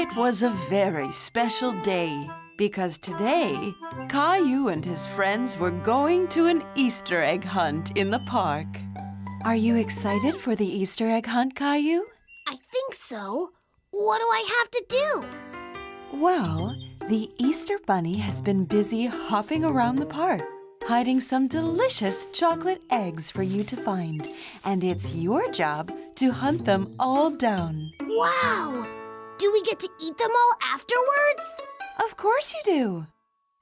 It was a very special day because today, Caillou and his friends were going to an Easter egg hunt in the park. Are you excited for the Easter egg hunt, Caillou? I think so. What do I have to do? Well, the Easter Bunny has been busy hopping around the park, hiding some delicious chocolate eggs for you to find. And it's your job to hunt them all down. Wow! Do we get to eat them all afterwards? Of course you do.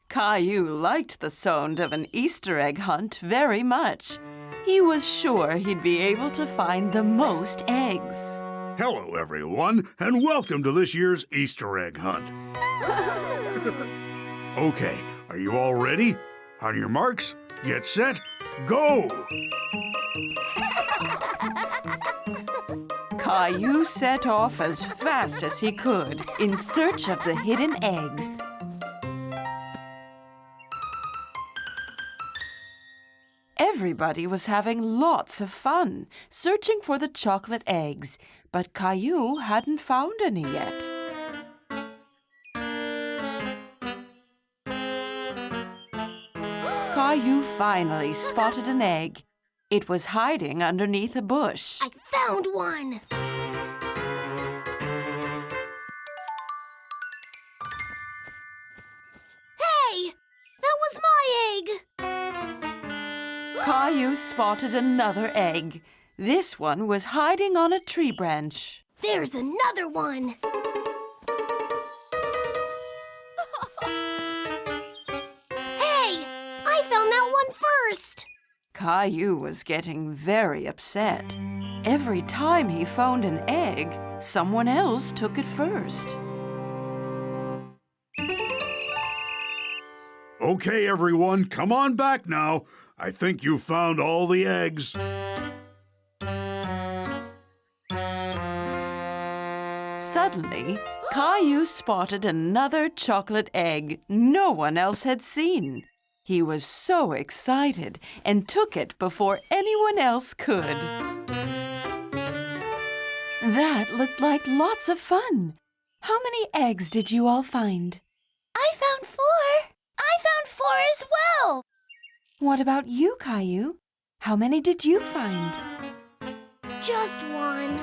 Caillou liked the sound of an Easter egg hunt very much. He was sure he'd be able to find the most eggs. Hello, everyone, and welcome to this year's Easter egg hunt. Okay, are you all ready? On your marks, get set, go! Caillou set off as fast as he could in search of the hidden eggs. Everybody was having lots of fun searching for the chocolate eggs, but Caillou hadn't found any yet. Caillou finally spotted an egg. It was hiding underneath a bush. I found one! Hey! That was my egg! Caillou spotted another egg. This one was hiding on a tree branch. There's another one! Hey! I found that one first! Caillou was getting very upset. Every time he found an egg, someone else took it first. Okay, everyone, come on back now. I think you found all the eggs. Suddenly, Caillou spotted another chocolate egg no one else had seen. He was so excited and took it before anyone else could. That looked like lots of fun. How many eggs did you all find? I found 4! I found 4 as well! What about you, Caillou? How many did you find? Just 1.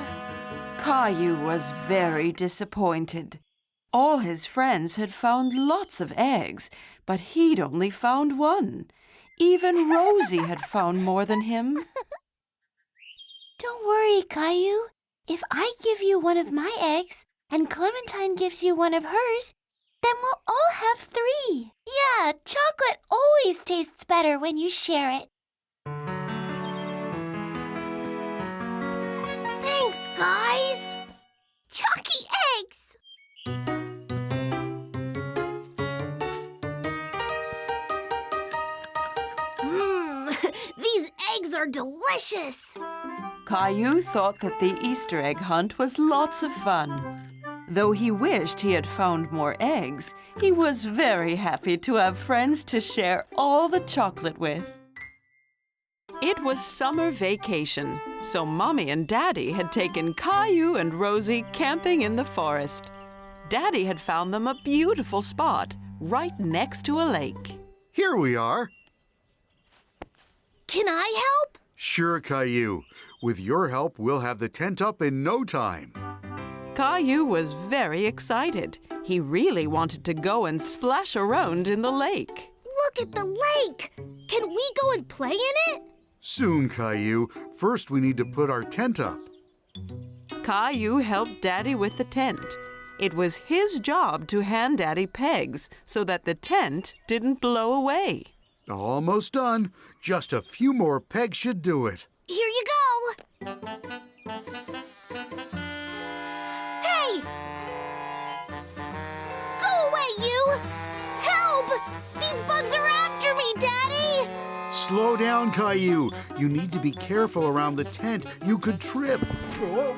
Caillou was very disappointed. All his friends had found lots of eggs, but he'd only found 1. Even Rosie had found more than him. Don't worry, Caillou. If I give you one of my eggs and Clementine gives you one of hers, then we'll all have 3. Yeah, chocolate always tastes better when you share it. Thanks, guys! Chalky eggs! These eggs are delicious! Caillou thought that the Easter egg hunt was lots of fun. Though he wished he had found more eggs, he was very happy to have friends to share all the chocolate with. It was summer vacation, so Mommy and Daddy had taken Caillou and Rosie camping in the forest. Daddy had found them a beautiful spot right next to a lake. Here we are. Can I help? Sure, Caillou. With your help, we'll have the tent up in no time. Caillou was very excited. He really wanted to go and splash around in the lake. Look at the lake! Can we go and play in it? Soon, Caillou. First, we need to put our tent up. Caillou helped Daddy with the tent. It was his job to hand Daddy pegs so that the tent didn't blow away. Almost done. Just a few more pegs should do it. Here you go! Hey! Go away, you! Help! These bugs are after me, Daddy! Slow down, Caillou. You need to be careful around the tent. You could trip. Oh.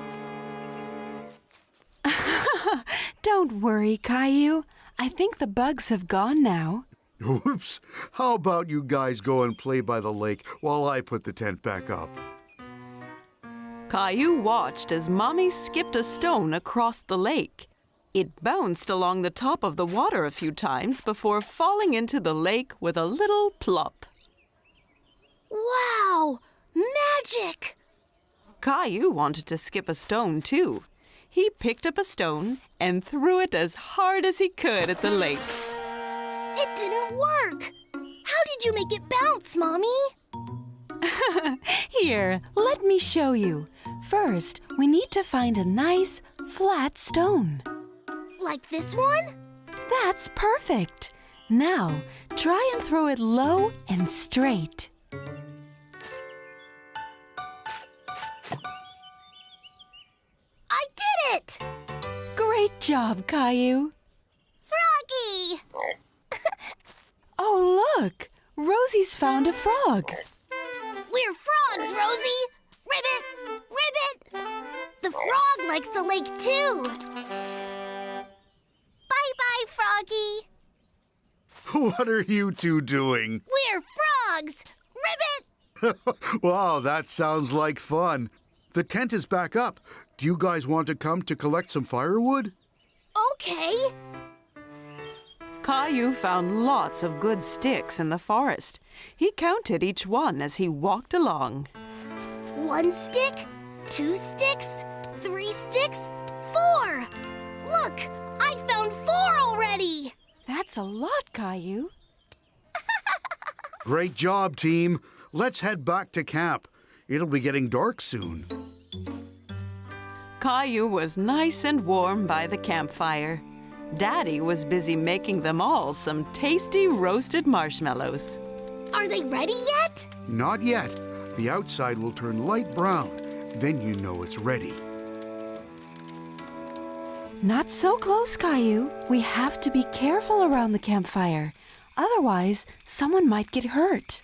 Don't worry, Caillou. I think the bugs have gone now. Oops. How about you guys go and play by the lake while I put the tent back up? Caillou watched as Mommy skipped a stone across the lake. It bounced along the top of the water a few times before falling into the lake with a little plop. Wow! Magic! Caillou wanted to skip a stone, too. He picked up a stone and threw it as hard as he could at the lake. It didn't work! How did you make it bounce, Mommy? Here, let me show you. First, we need to find a nice, flat stone. Like this one? That's perfect. Now, try and throw it low and straight. I did it! Great job, Caillou. Froggy! Oh, look! Rosie's found a frog. We're frogs, Rosie! Ribbit! Ribbit! The frog likes the lake, too. Bye-bye, Froggy. What are you two doing? We're frogs! Ribbit! Wow, that sounds like fun. The tent is back up. Do you guys want to come to collect some firewood? Okay. Caillou found lots of good sticks in the forest. He counted each one as he walked along. 1 stick, 2 sticks, 3 sticks, 4! Look, I found 4 already! That's a lot, Caillou. Great job, team. Let's head back to camp. It'll be getting dark soon. Caillou was nice and warm by the campfire. Daddy was busy making them all some tasty roasted marshmallows. Are they ready yet? Not yet. The outside will turn light brown. Then you know it's ready. Not so close, Caillou. We have to be careful around the campfire. Otherwise, someone might get hurt.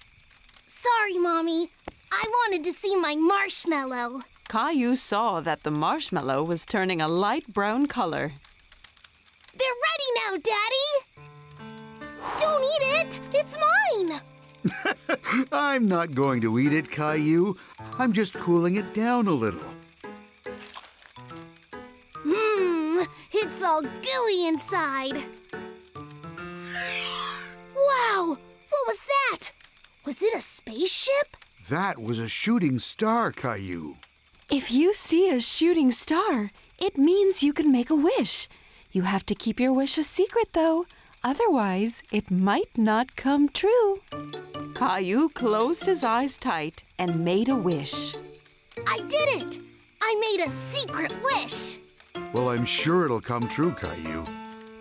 Sorry, Mommy. I wanted to see my marshmallow. Caillou saw that the marshmallow was turning a light brown color. They're ready now, Daddy! Don't eat it! It's mine! I'm not going to eat it, Caillou. I'm just cooling it down a little. It's all gooey inside. Wow! What was that? Was it a spaceship? That was a shooting star, Caillou. If you see a shooting star, it means you can make a wish. You have to keep your wish a secret, though. Otherwise, it might not come true. Caillou closed his eyes tight and made a wish. I did it! I made a secret wish! Well, I'm sure it'll come true, Caillou.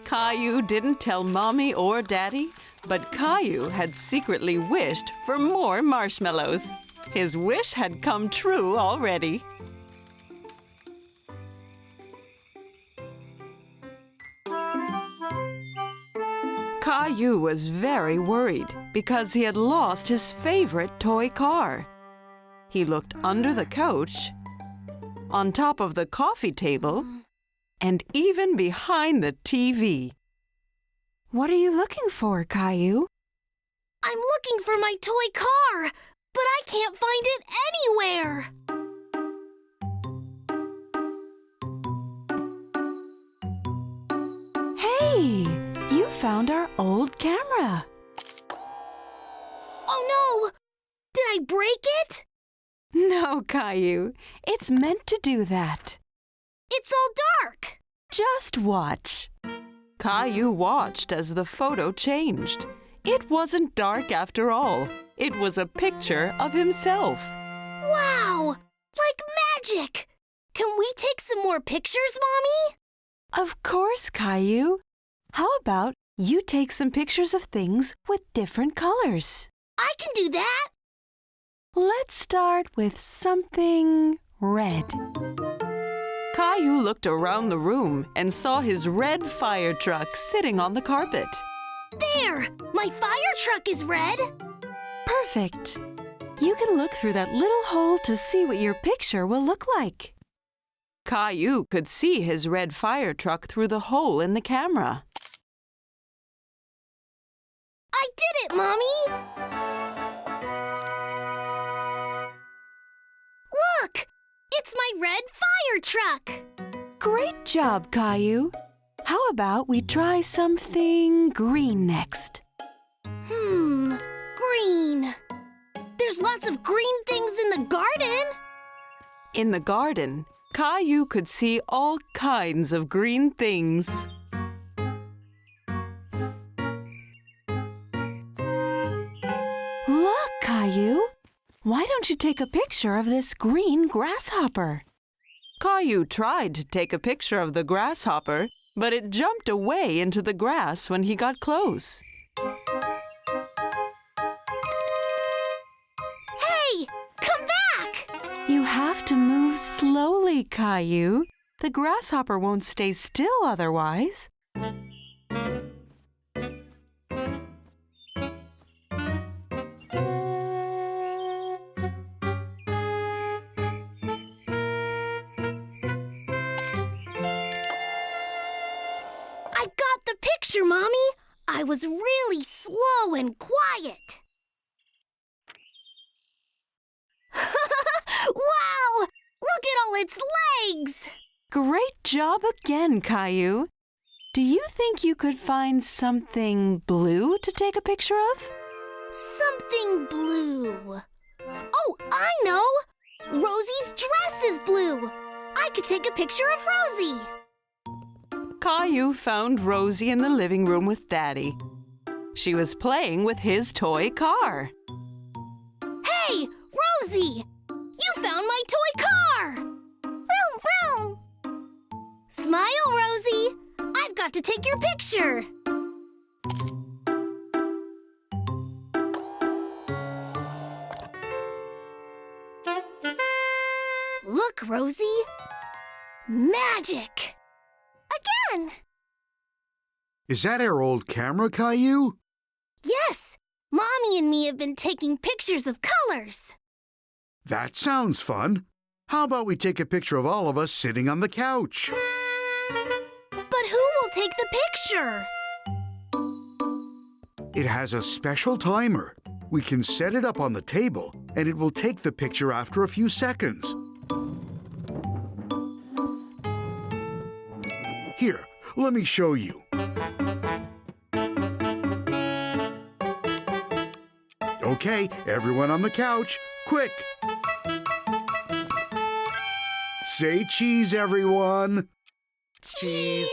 Caillou didn't tell Mommy or Daddy, but Caillou had secretly wished for more marshmallows. His wish had come true already. Caillou was very worried because he had lost his favorite toy car. He looked under the couch, on top of the coffee table, and even behind the TV. What are you looking for, Caillou? I'm looking for my toy car, but I can't find it anywhere. Hey, you found our old camera. Oh no! Did I break it? No, Caillou, it's meant to do that. It's all dark. Just watch. Caillou watched as the photo changed. It wasn't dark after all. It was a picture of himself. Wow! Like magic! Can we take some more pictures, Mommy? Of course, Caillou. How about you take some pictures of things with different colors? I can do that. Let's start with something red. Caillou looked around the room and saw his red fire truck sitting on the carpet. There! My fire truck is red. Perfect. You can look through that little hole to see what your picture will look like. Caillou could see his red fire truck through the hole in the camera. I did it, Mommy! Look! It's my red fire truck! Great job, Caillou. How about we try something green next? Green. There's lots of green things in the garden. In the garden, Caillou could see all kinds of green things. Look, Caillou! Why don't you take a picture of this green grasshopper? Caillou tried to take a picture of the grasshopper, but it jumped away into the grass when he got close. Hey, come back! You have to move slowly, Caillou. The grasshopper won't stay still otherwise. I got the picture, Mommy. I was really slow and quiet. Wow! Look at all its legs! Great job again, Caillou. Do you think you could find something blue to take a picture of? Something blue. Oh, I know! Rosie's dress is blue. I could take a picture of Rosie. Caillou found Rosie in the living room with Daddy. She was playing with his toy car. Hey, Rosie! You found my toy car! Vroom, vroom! Smile, Rosie! I've got to take your picture. Look, Rosie. Magic! Again! Is that our old camera, Caillou? Yes! Mommy and me have been taking pictures of colors. That sounds fun. How about we take a picture of all of us sitting on the couch? But who will take the picture? It has a special timer. We can set it up on the table, and it will take the picture after a few seconds. Here, let me show you. Okay, everyone on the couch, quick! Say cheese, everyone! Cheese!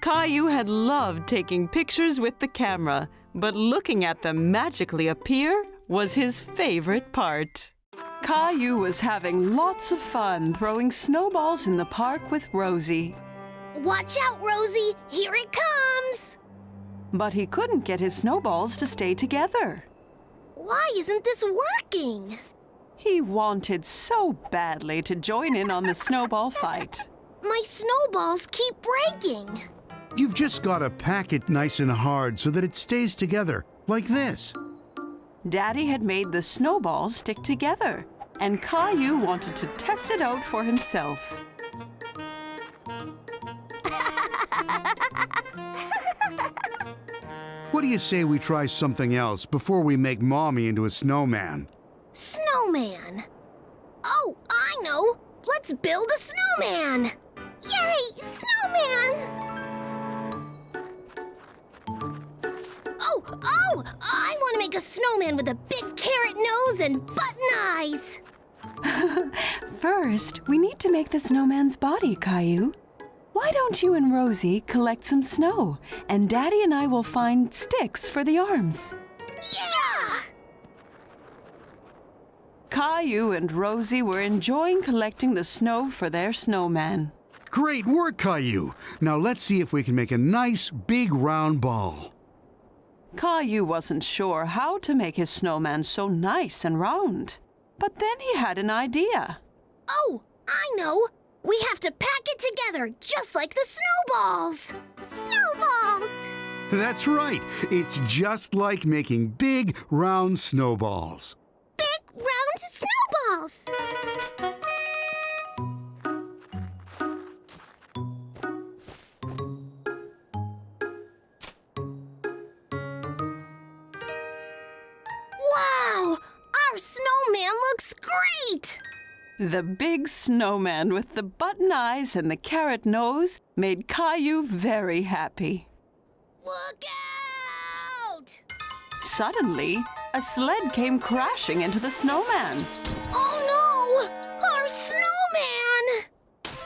Caillou had loved taking pictures with the camera, but looking at them magically appear was his favorite part. Caillou was having lots of fun throwing snowballs in the park with Rosie. Watch out, Rosie! Here it comes! But he couldn't get his snowballs to stay together. Why isn't this working? He wanted so badly to join in on the snowball fight. My snowballs keep breaking. You've just got to pack it nice and hard so that it stays together, like this. Daddy had made the snowballs stick together, and Caillou wanted to test it out for himself. What do you say we try something else before we make Mommy into a snowman? Snowman. Oh, I know. Let's build a snowman. Yay, snowman! Oh, I want to make a snowman with a big carrot nose and button eyes. First, we need to make the snowman's body, Caillou. Why don't you and Rosie collect some snow, and Daddy and I will find sticks for the arms. Yeah! Caillou and Rosie were enjoying collecting the snow for their snowman. Great work, Caillou! Now let's see if we can make a nice, big, round ball. Caillou wasn't sure how to make his snowman so nice and round. But then he had an idea. Oh, I know. We have to pack it together just like the snowballs. Snowballs! That's right. It's just like making big, round snowballs. Big, round snowballs! Wow! Our snowman looks great! The big snowman with the button eyes and the carrot nose made Caillou very happy. Look out! Suddenly, a sled came crashing into the snowman. Oh no! Our snowman!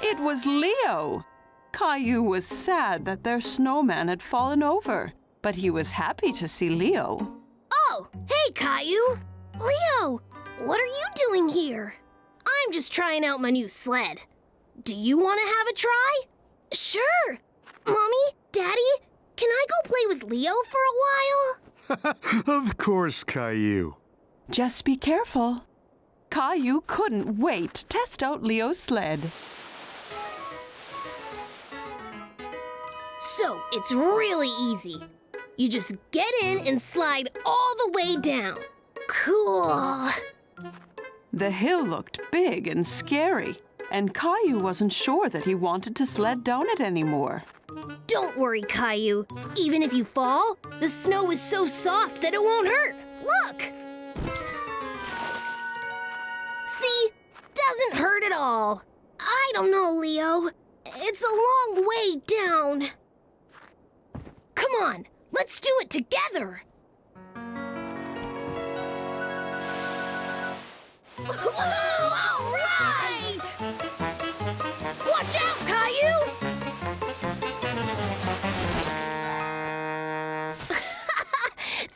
It was Leo. Caillou was sad that their snowman had fallen over, but he was happy to see Leo. Oh, hey, Caillou! Leo, what are you doing here? I'm just trying out my new sled. Do you want to have a try? Sure. Mommy, Daddy, can I go play with Leo for a while? Of course, Caillou. Just be careful. Caillou couldn't wait to test out Leo's sled. So, it's really easy. You just get in and slide all the way down. Cool. The hill looked big and scary, and Caillou wasn't sure that he wanted to sled down it anymore. Don't worry, Caillou. Even if you fall, the snow is so soft that it won't hurt. Look! See? Doesn't hurt at all. I don't know, Leo. It's a long way down. Come on, let's do it together. All right! Watch out, Caillou!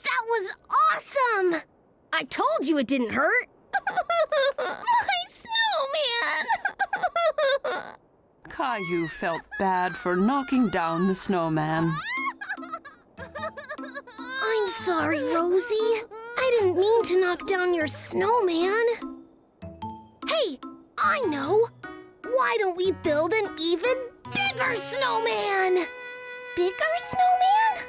That was awesome! I told you it didn't hurt. My snowman! Caillou felt bad for knocking down the snowman. I'm sorry, Rosie. I didn't mean to knock down your snowman. Hey, I know. Why don't we build an even bigger snowman? Bigger snowman?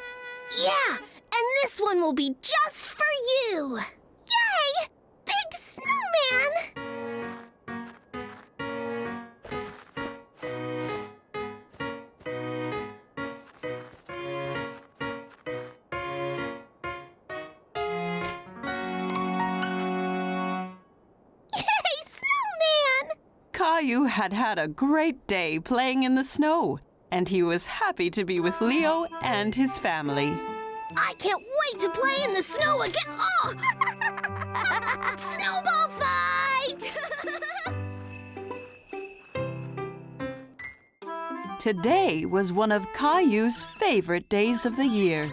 Yeah, and this one will be just for you. Yay! Big snowman! Caillou had had a great day playing in the snow, and he was happy to be with Leo and his family. I can't wait to play in the snow again. Oh! Snowball fight! Today was one of Caillou's favorite days of the year,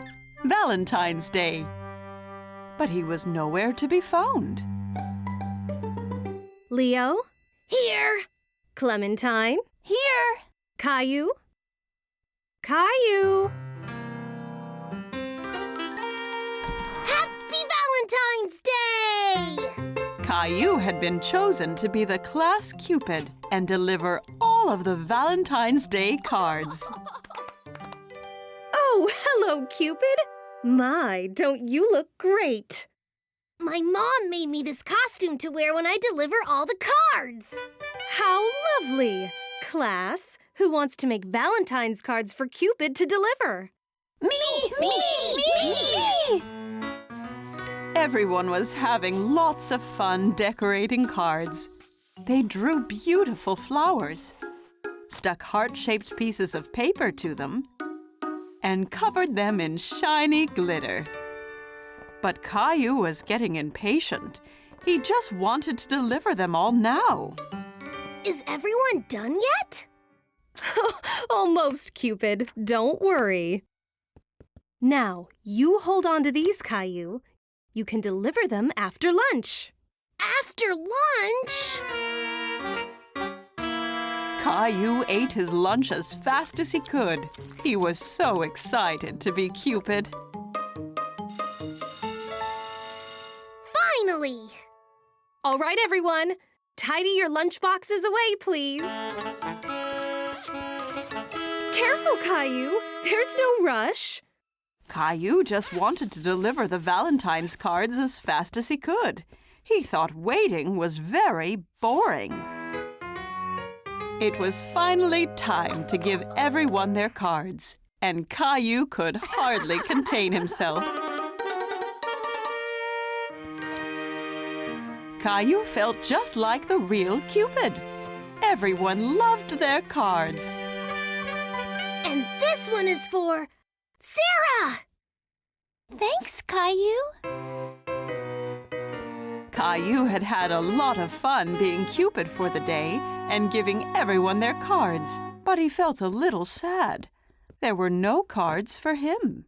Valentine's Day. But he was nowhere to be found. Leo? Here. Clementine? Here! Caillou? Caillou? Happy Valentine's Day! Caillou had been chosen to be the class Cupid and deliver all of the Valentine's Day cards. Oh, hello, Cupid. My, don't you look great. My mom made me this costume to wear when I deliver all the cards. How lovely. Class, who wants to make Valentine's cards for Cupid to deliver? Me! Everyone was having lots of fun decorating cards. They drew beautiful flowers, stuck heart-shaped pieces of paper to them, and covered them in shiny glitter. But Caillou was getting impatient. He just wanted to deliver them all now. Is everyone done yet? Almost, Cupid. Don't worry. Now, you hold on to these, Caillou. You can deliver them after lunch. After lunch? Caillou ate his lunch as fast as he could. He was so excited to be Cupid. Finally! All right, everyone. Tidy your lunch boxes away, please. Careful, Caillou. There's no rush. Caillou just wanted to deliver the Valentine's cards as fast as he could. He thought waiting was very boring. It was finally time to give everyone their cards, and Caillou could hardly contain himself. Caillou felt just like the real Cupid. Everyone loved their cards. And this one is for Sarah! Thanks, Caillou. Caillou had had a lot of fun being Cupid for the day and giving everyone their cards, but he felt a little sad. There were no cards for him.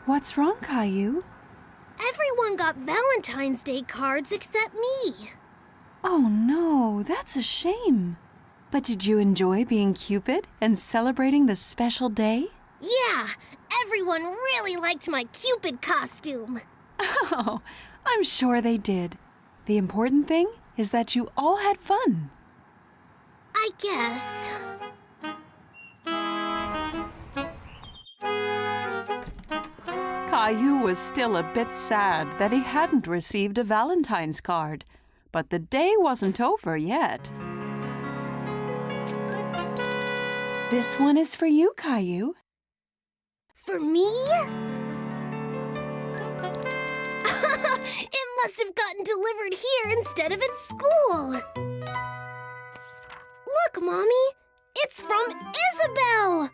What's wrong, Caillou? Everyone got Valentine's Day cards except me. Oh no, that's a shame. But did you enjoy being Cupid and celebrating this special day? Yeah, everyone really liked my Cupid costume. Oh, I'm sure they did. The important thing is that you all had fun. I guess. Caillou was still a bit sad that he hadn't received a Valentine's card, but the day wasn't over yet. This one is for you, Caillou. For me? It must have gotten delivered here instead of at school. Look, Mommy, it's from Isabel.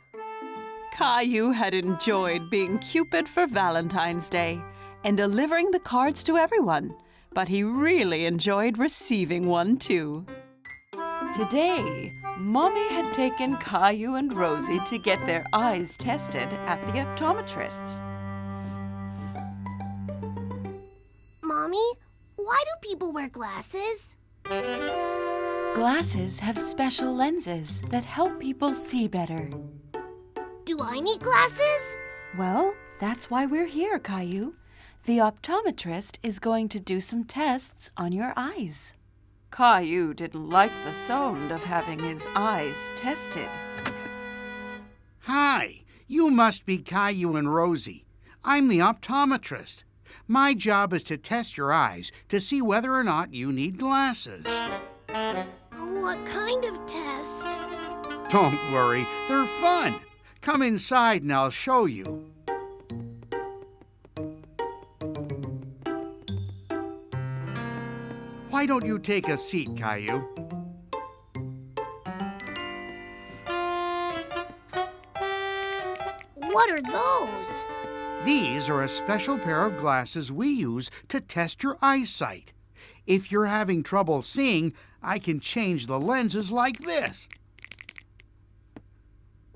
Caillou had enjoyed being Cupid for Valentine's Day and delivering the cards to everyone, but he really enjoyed receiving one too. Today, Mommy had taken Caillou and Rosie to get their eyes tested at the optometrist's. Mommy, why do people wear glasses? Glasses have special lenses that help people see better. Do I need glasses? Well, that's why we're here, Caillou. The optometrist is going to do some tests on your eyes. Caillou didn't like the sound of having his eyes tested. Hi, you must be Caillou and Rosie. I'm the optometrist. My job is to test your eyes to see whether or not you need glasses. What kind of test? Don't worry, they're fun. Come inside and I'll show you. Why don't you take a seat, Caillou? What are those? These are a special pair of glasses we use to test your eyesight. If you're having trouble seeing, I can change the lenses like this.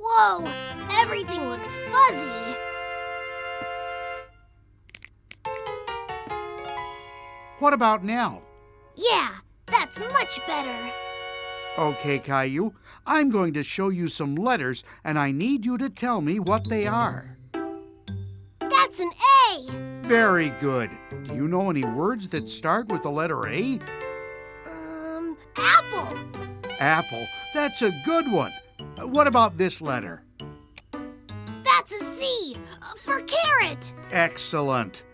Whoa, everything looks fuzzy. What about now? Yeah, that's much better. Okay, Caillou, I'm going to show you some letters, and I need you to tell me what they are. That's an A. Very good. Do you know any words that start with the letter A? Apple. Apple. That's a good one. What about this letter? That's a C, for carrot. Excellent.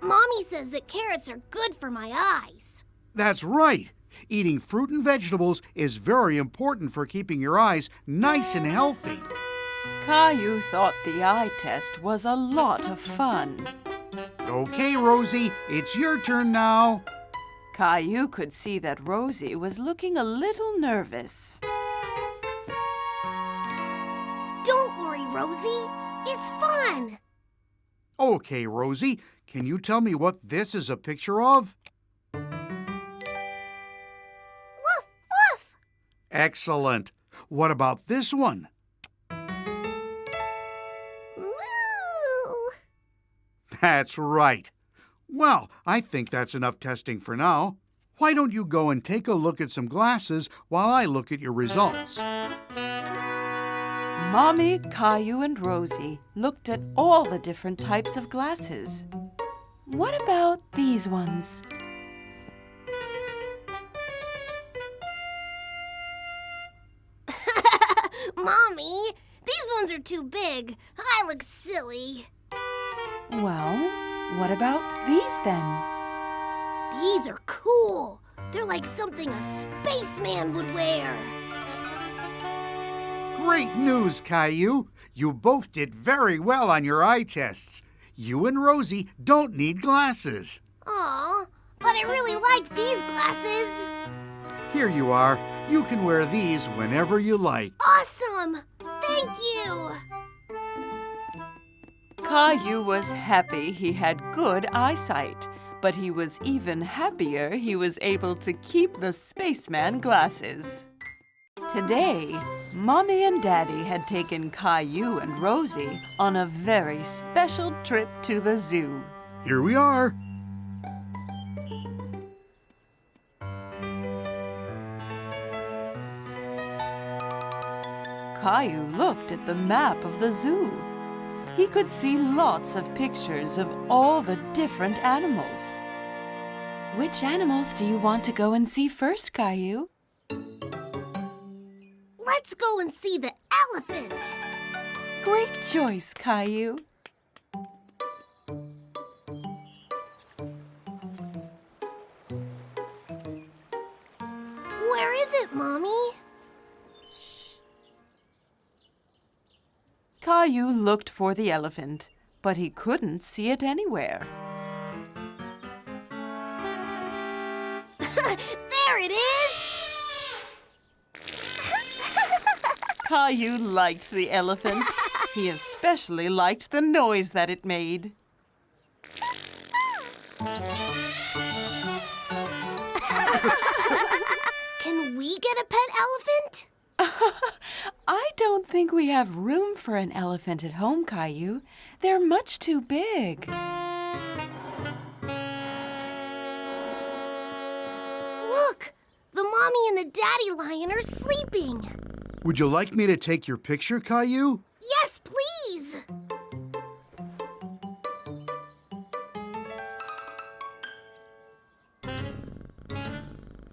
Mommy says that carrots are good for my eyes. That's right. Eating fruit and vegetables is very important for keeping your eyes nice and healthy. Caillou thought the eye test was a lot of fun. Okay, Rosie, it's your turn now. Caillou could see that Rosie was looking a little nervous. Don't worry, Rosie. It's fun. Okay, Rosie, can you tell me what this is a picture of? Woof, woof. Excellent. What about this one? Moo. That's right. Well, I think that's enough testing for now. Why don't you go and take a look at some glasses while I look at your results? Mommy, Caillou, and Rosie looked at all the different types of glasses. What about these ones? Mommy, these ones are too big. I look silly. Well, what about these then? These are cool. They're like something a spaceman would wear. Great news, Caillou. You both did very well on your eye tests. You and Rosie don't need glasses. Aw, but I really like these glasses. Here you are. You can wear these whenever you like. Awesome! Thank you! Caillou was happy he had good eyesight, but he was even happier he was able to keep the spaceman glasses. Today, Mommy and Daddy had taken Caillou and Rosie on a very special trip to the zoo. Here we are. Caillou looked at the map of the zoo. He could see lots of pictures of all the different animals. Which animals do you want to go and see first, Caillou? Let's go and see the elephant. Great choice, Caillou. Where is it, Mommy? Caillou looked for the elephant, but he couldn't see it anywhere. There it is! Caillou liked the elephant. He especially liked the noise that it made. Can we get a pet elephant? I don't think we have room for an elephant at home, Caillou. They're much too big. Look! The mommy and the daddy lion are sleeping. Would you like me to take your picture, Caillou? Yes, please!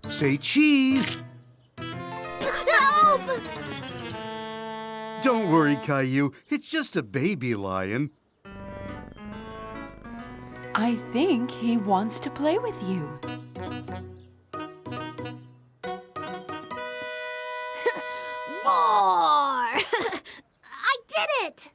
Say cheese. Help! Don't worry, Caillou. It's just a baby lion. I think he wants to play with you. Roar! I did it!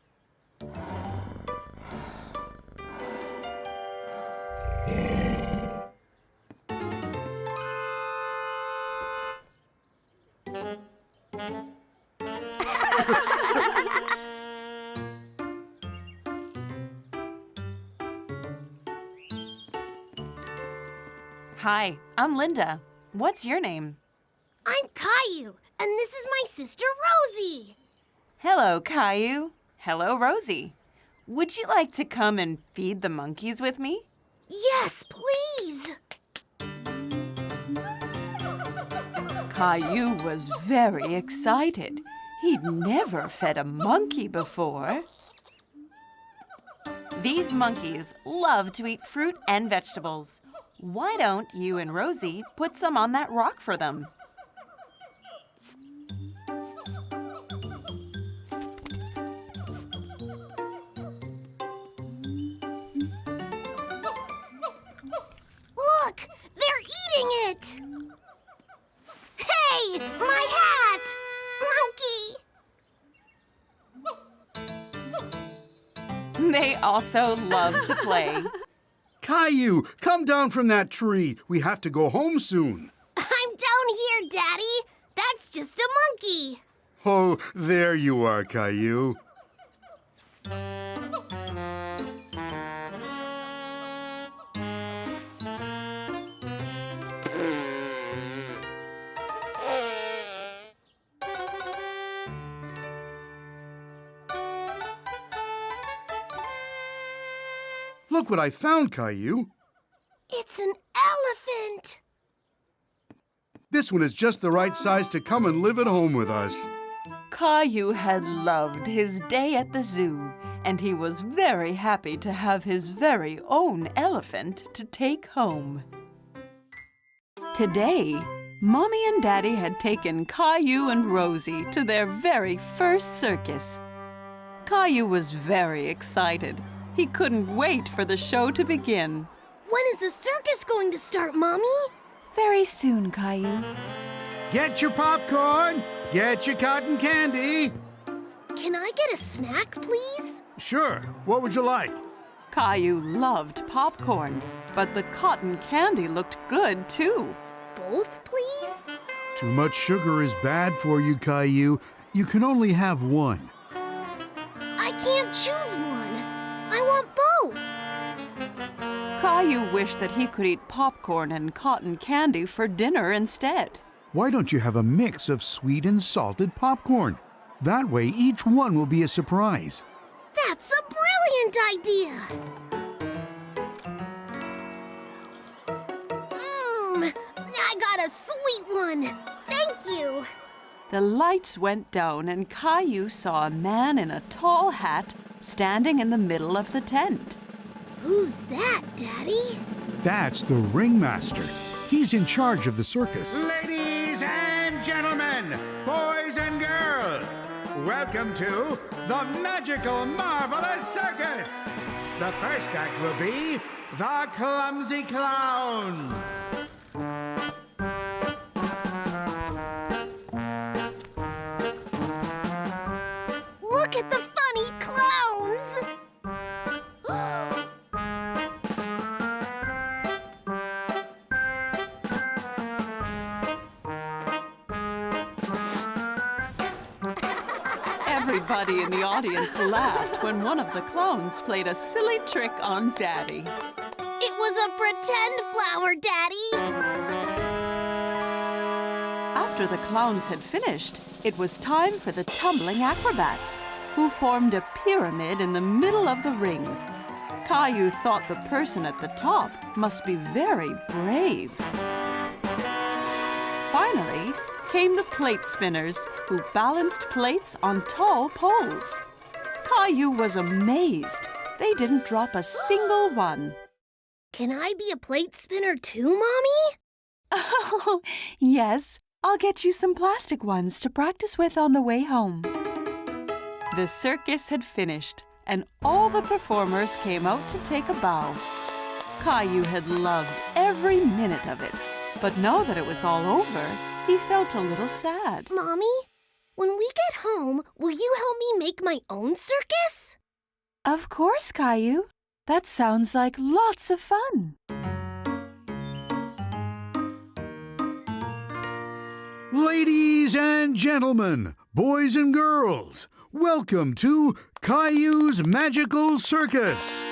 Hi, I'm Linda. What's your name? I'm Caillou, and this is my sister Rosie. Hello, Caillou. Hello, Rosie. Would you like to come and feed the monkeys with me? Yes, please. Caillou was very excited. He'd never fed a monkey before. These monkeys love to eat fruit and vegetables. Why don't you and Rosie put some on that rock for them? Look, they're eating it. Hey, my hat! Monkey! They also love to play. Caillou, come down from that tree. We have to go home soon. I'm down here, Daddy. That's just a monkey. Oh, there you are, Caillou. Look what I found, Caillou. It's an elephant. This one is just the right size to come and live at home with us. Caillou had loved his day at the zoo, and he was very happy to have his very own elephant to take home. Today, Mommy and Daddy had taken Caillou and Rosie to their very first circus. Caillou was very excited. He couldn't wait for the show to begin. When is the circus going to start, Mommy? Very soon, Caillou. Get your popcorn. Get your cotton candy. Can I get a snack, please? Sure. What would you like? Caillou loved popcorn, but the cotton candy looked good too. Both, please? Too much sugar is bad for you, Caillou. You can only have one. I can't choose one. I want both. Caillou wished that he could eat popcorn and cotton candy for dinner instead. Why don't you have a mix of sweet and salted popcorn? That way, each one will be a surprise. That's a brilliant idea. I got a sweet one. Thank you. The lights went down and Caillou saw a man in a tall hat standing in the middle of the tent. Who's that, Daddy? That's the ringmaster. He's in charge of the circus. Ladies and gentlemen, boys and girls, welcome to the magical, marvelous circus. The first act will be the Clumsy Clowns. Look at the funny clowns! Everybody in the audience laughed when one of the clowns played a silly trick on Daddy. It was a pretend flower, Daddy! After the clowns had finished, it was time for the tumbling acrobats, who formed a pyramid in the middle of the ring. Caillou thought the person at the top must be very brave. Finally came the plate spinners, who balanced plates on tall poles. Caillou was amazed. They didn't drop a single one. Can I be a plate spinner too, Mommy? Oh, yes. I'll get you some plastic ones to practice with on the way home. The circus had finished, and all the performers came out to take a bow. Caillou had loved every minute of it, but now that it was all over, he felt a little sad. Mommy, when we get home, will you help me make my own circus? Of course, Caillou. That sounds like lots of fun. Ladies and gentlemen, boys and girls, welcome to Caillou's Magical Circus.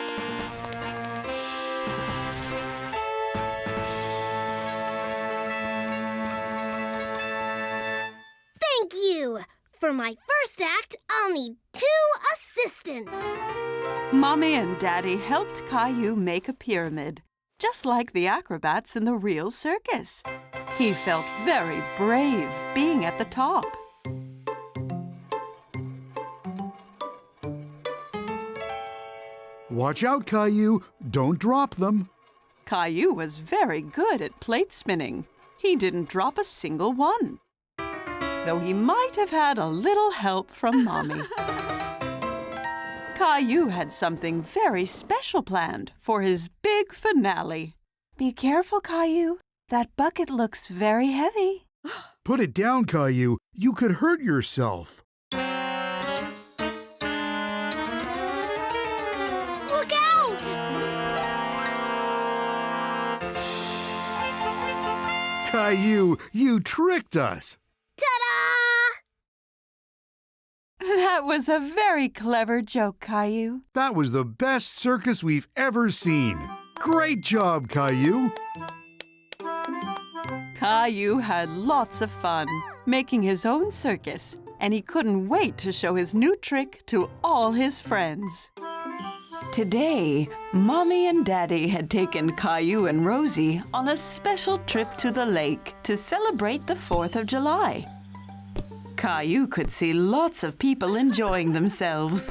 Thank you! For my first act, I'll need 2 assistants. Mommy and Daddy helped Caillou make a pyramid, just like the acrobats in the real circus. He felt very brave being at the top. Watch out, Caillou. Don't drop them. Caillou was very good at plate spinning. He didn't drop a single one, though he might have had a little help from Mommy. Caillou had something very special planned for his big finale. Be careful, Caillou. That bucket looks very heavy. Put it down, Caillou. You could hurt yourself. Look out! Caillou, you tricked us. Ta-da! That was a very clever joke, Caillou. That was the best circus we've ever seen. Great job, Caillou. Caillou had lots of fun making his own circus, and he couldn't wait to show his new trick to all his friends. Today, Mommy and Daddy had taken Caillou and Rosie on a special trip to the lake to celebrate the 4th of July. Caillou could see lots of people enjoying themselves.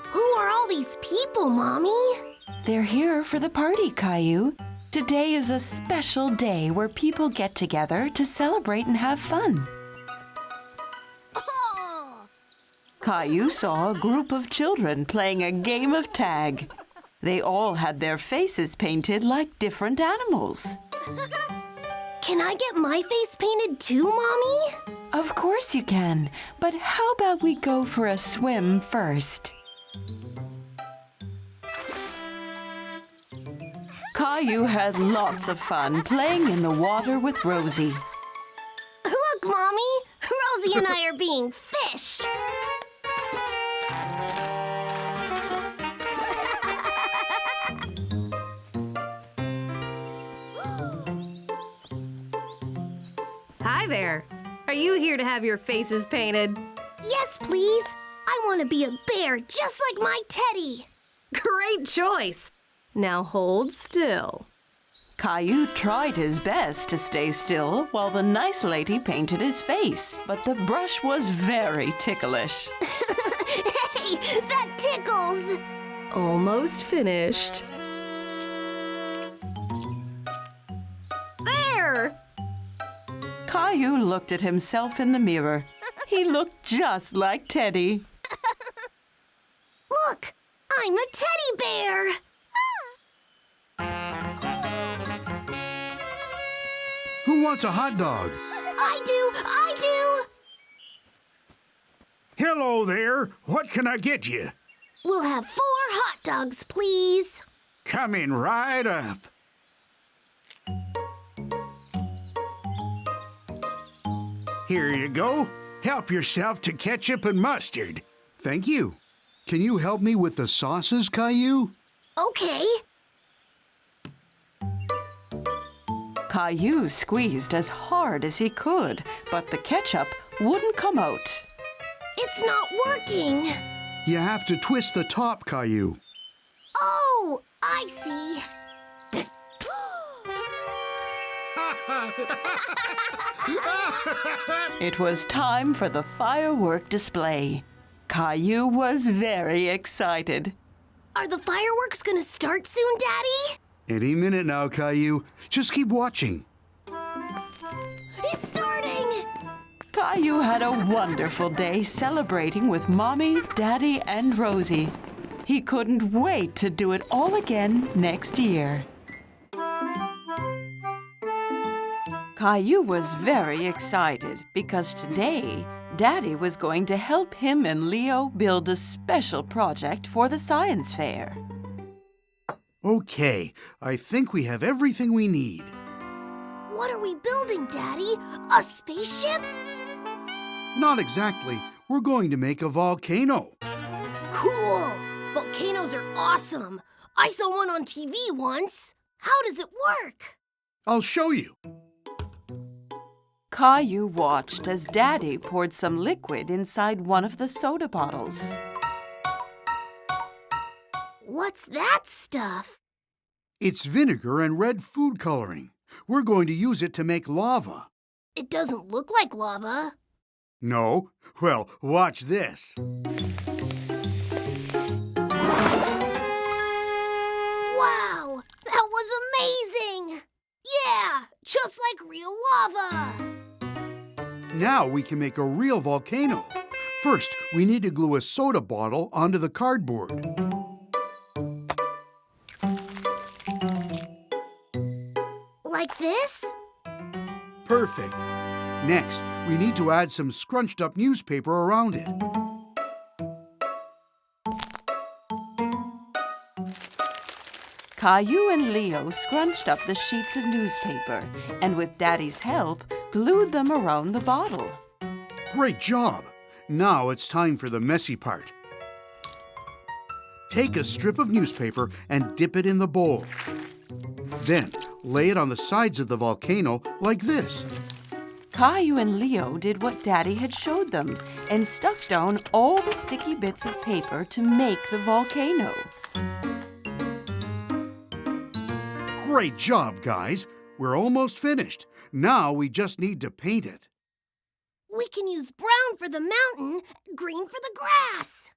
Who are all these people, Mommy? They're here for the party, Caillou. Today is a special day where people get together to celebrate and have fun. Oh! Caillou saw a group of children playing a game of tag. They all had their faces painted like different animals. Can I get my face painted too, Mommy? Of course you can, but how about we go for a swim first? Caillou had lots of fun playing in the water with Rosie. Look, Mommy! Rosie and I are being fish! Hi there. Are you here to have your faces painted? Yes, please! I want to be a bear just like my Teddy! Great choice. Now hold still. Caillou tried his best to stay still while the nice lady painted his face, but the brush was very ticklish. Hey, that tickles! Almost finished. There! Caillou looked at himself in the mirror. He looked just like Teddy. Look! I'm a teddy bear! Who wants a hot dog? I do! Hello there. What can I get you? We'll have 4 hot dogs, please. Coming right up. Here you go. Help yourself to ketchup and mustard. Thank you. Can you help me with the sauces, Caillou? Okay. Caillou squeezed as hard as he could, but the ketchup wouldn't come out. It's not working. You have to twist the top, Caillou. Oh, I see. It was time for the firework display. Caillou was very excited. Are the fireworks gonna start soon, Daddy? Any minute now, Caillou. Just keep watching. It's starting! Caillou had a wonderful day celebrating with Mommy, Daddy, and Rosie. He couldn't wait to do it all again next year. Caillou was very excited because today, Daddy was going to help him and Leo build a special project for the science fair. Okay, I think we have everything we need. What are we building, Daddy? A spaceship? Not exactly. We're going to make a volcano. Cool! Volcanoes are awesome. I saw one on TV once. How does it work? I'll show you. Caillou watched as Daddy poured some liquid inside one of the soda bottles. What's that stuff? It's vinegar and red food coloring. We're going to use it to make lava. It doesn't look like lava. No? Well, watch this. Wow! That was amazing! Yeah! Just like real lava! Now we can make a real volcano. First, we need to glue a soda bottle onto the cardboard. Like this? Perfect. Next, we need to add some scrunched up newspaper around it. Caillou and Leo scrunched up the sheets of newspaper and with Daddy's help, glued them around the bottle. Great job. Now it's time for the messy part. Take a strip of newspaper and dip it in the bowl. Then, lay it on the sides of the volcano like this. Caillou and Leo did what Daddy had showed them and stuck down all the sticky bits of paper to make the volcano. Great job, guys. We're almost finished. Now we just need to paint it. We can use brown for the mountain, green for the grass.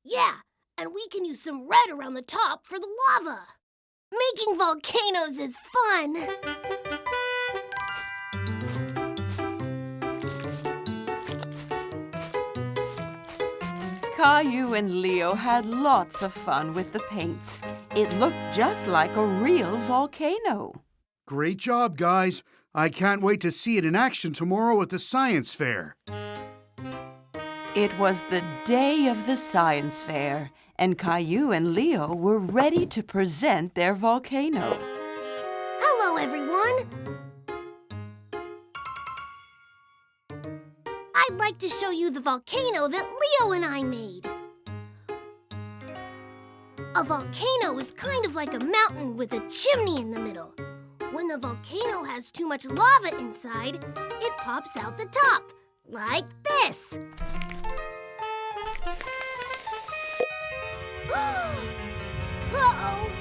Yeah, and we can use some red around the top for the lava. Making volcanoes is fun. Caillou and Leo had lots of fun with the paints. It looked just like a real volcano. Great job, guys. I can't wait to see it in action tomorrow at the science fair. It was the day of the science fair, and Caillou and Leo were ready to present their volcano. Hello, everyone! I'd like to show you the volcano that Leo and I made. A volcano is kind of like a mountain with a chimney in the middle. When the volcano has too much lava inside, it pops out the top, like this. Uh-oh!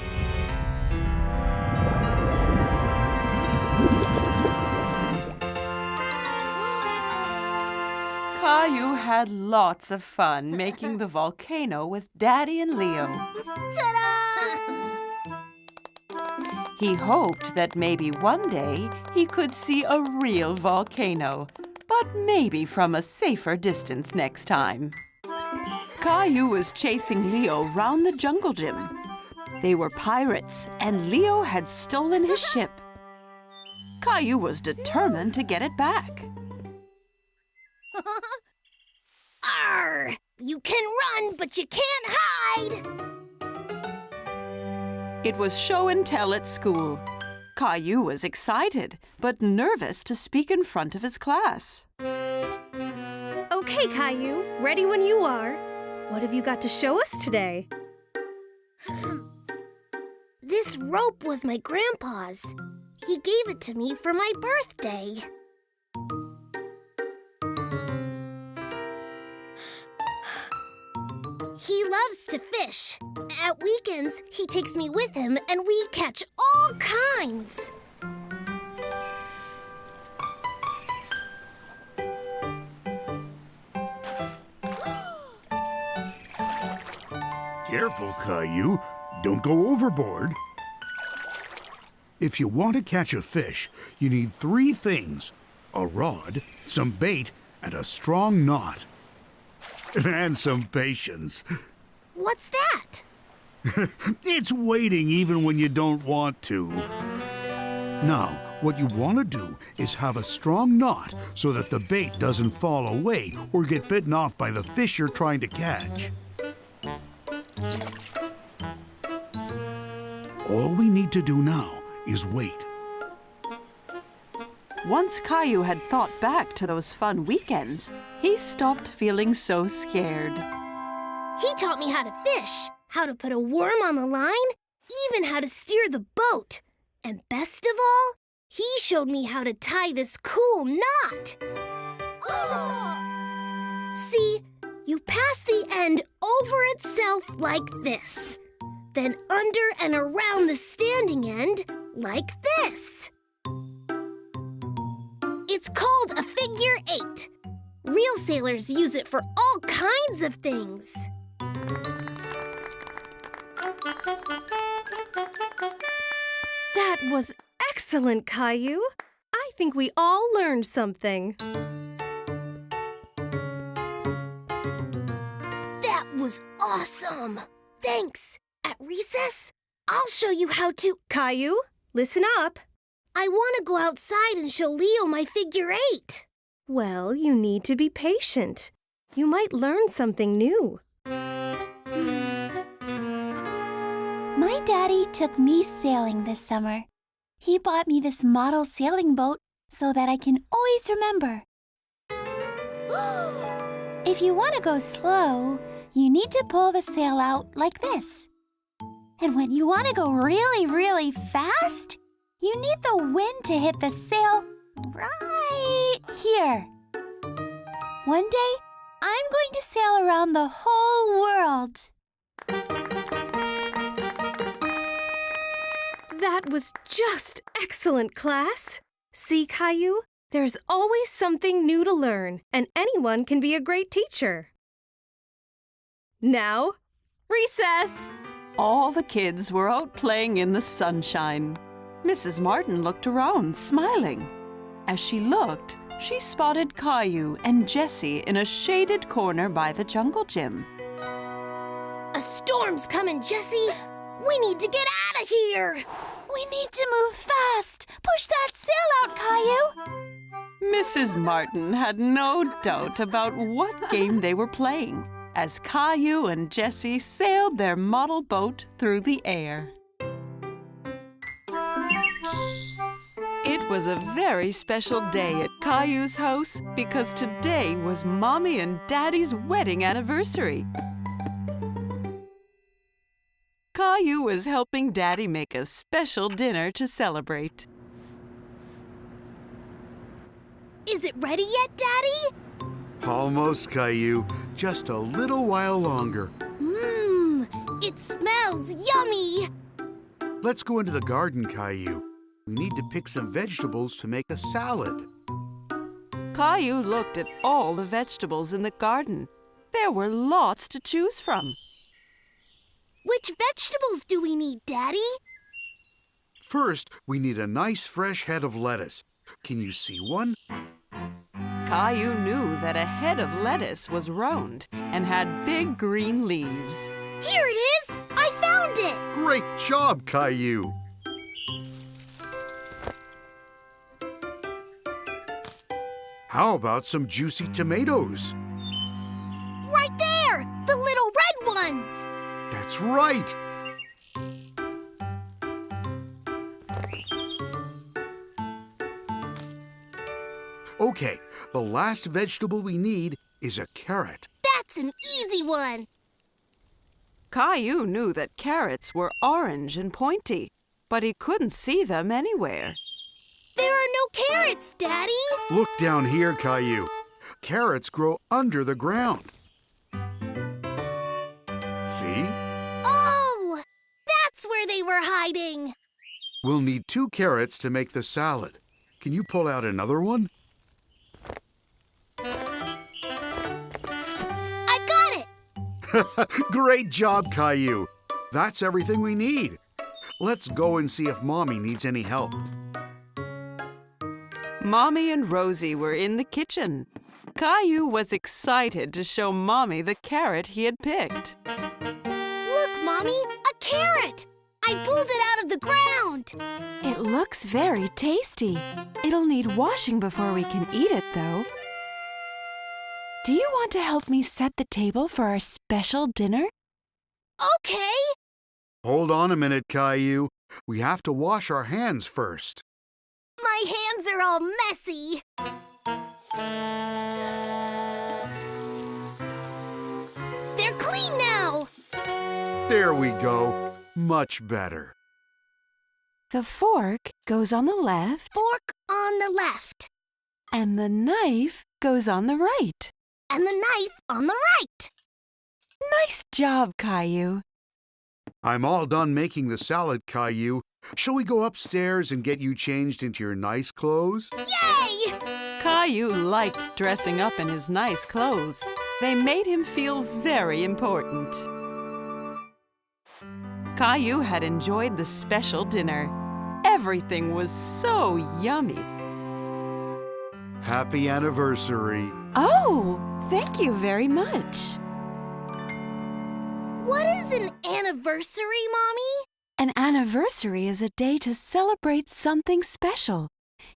Caillou had lots of fun making the volcano with Daddy and Leo. Ta-da! He hoped that maybe one day he could see a real volcano, but maybe from a safer distance next time. Caillou was chasing Leo round the jungle gym. They were pirates, and Leo had stolen his ship. Caillou was determined to get it back. Arr! You can run, but you can't hide! It was show and tell at school. Caillou was excited, but nervous to speak in front of his class. Okay, Caillou, ready when you are. What have you got to show us today? This rope was my grandpa's. He gave it to me for my birthday. He loves to fish. At weekends, he takes me with him and we catch all kinds. Careful, Caillou. Don't go overboard. If you want to catch a fish, you need 3 things: a rod, some bait, and a strong knot. And some patience. What's that? It's waiting even when you don't want to. Now, what you want to do is have a strong knot so that the bait doesn't fall away or get bitten off by the fish you're trying to catch. All we need to do now is wait. Once Caillou had thought back to those fun weekends, he stopped feeling so scared. He taught me how to fish, how to put a worm on the line, even how to steer the boat. And best of all, he showed me how to tie this cool knot. See, you pass the end over itself like this. Then under and around the standing end like this. It's called a figure 8. Real sailors use it for all kinds of things. That was excellent, Caillou. I think we all learned something. That was awesome. Thanks. At recess, I'll show you how to... Caillou, listen up. I want to go outside and show Leo my figure 8. Well, you need to be patient. You might learn something new. My daddy took me sailing this summer. He bought me this model sailing boat so that I can always remember. If you want to go slow, you need to pull the sail out like this. And when you want to go really, really fast, you need the wind to hit the sail right here. One day, I'm going to sail around the whole world. That was just excellent, class. See, Caillou, there's always something new to learn, and anyone can be a great teacher. Now, recess! All the kids were out playing in the sunshine. Mrs. Martin looked around, smiling. As she looked, she spotted Caillou and Jessie in a shaded corner by the jungle gym. A storm's coming, Jessie. We need to get out of here. We need to move fast Push that sail out, Caillou! Mrs. Martin had no doubt about what game they were playing as Caillou and Jessie sailed their model boat through the air. It was a very special day at Caillou's house because today was Mommy and Daddy's wedding anniversary. Caillou was helping Daddy make a special dinner to celebrate. Is it ready yet, Daddy? Almost, Caillou. Just a little while longer. It smells yummy! Let's go into the garden, Caillou. We need to pick some vegetables to make a salad. Caillou looked at all the vegetables in the garden. There were lots to choose from. Which vegetables do we need, Daddy? First, we need a nice fresh head of lettuce. Can you see one? Caillou knew that a head of lettuce was round and had big green leaves. Here it is! I found it! Great job, Caillou! How about some juicy tomatoes? Right there! The little red ones! That's right! Okay, the last vegetable we need is a carrot. That's an easy one! Caillou knew that carrots were orange and pointy, but he couldn't see them anywhere. There are no carrots, Daddy! Look down here, Caillou. Carrots grow under the ground. See? Oh! That's where they were hiding! We'll need 2 carrots to make the salad. Can you pull out another one? I got it! Great job, Caillou. That's everything we need. Let's go and see if Mommy needs any help. Mommy and Rosie were in the kitchen. Caillou was excited to show Mommy the carrot he had picked. Look, Mommy! A carrot! I pulled it out of the ground! It looks very tasty. It'll need washing before we can eat it, though. Do you want to help me set the table for our special dinner? Okay! Hold on a minute, Caillou. We have to wash our hands first. My hands are all messy! They're clean now! There we go. Much better. The fork goes on the left, Fork on the left, and the knife goes on the right. and the knife on the right. Nice job, Caillou. I'm all done making the salad, Caillou. Shall we go upstairs and get you changed into your nice clothes? Yay! Caillou liked dressing up in his nice clothes. They made him feel very important. Caillou had enjoyed the special dinner. Everything was so yummy. Happy anniversary. Oh, thank you very much. What is an anniversary, Mommy? An anniversary is a day to celebrate something special.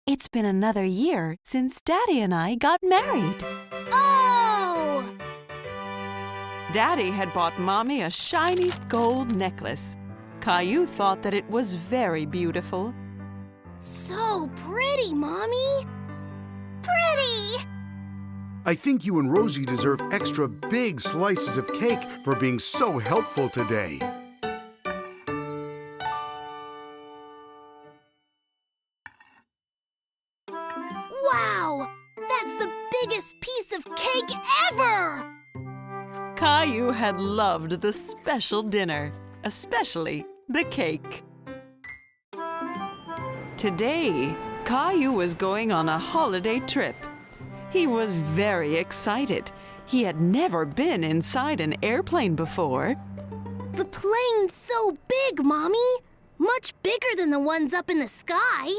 It's been another year since Daddy and I got married. Oh! Daddy had bought Mommy a shiny gold necklace. Caillou thought that it was very beautiful. So pretty, Mommy! Pretty! I think you and Rosie deserve extra big slices of cake for being so helpful today. Wow! That's the biggest piece of cake ever! Caillou had loved the special dinner, especially the cake. Today, Caillou was going on a holiday trip. He was very excited. He had never been inside an airplane before. The plane's so big, Mommy! Much bigger than the ones up in the sky.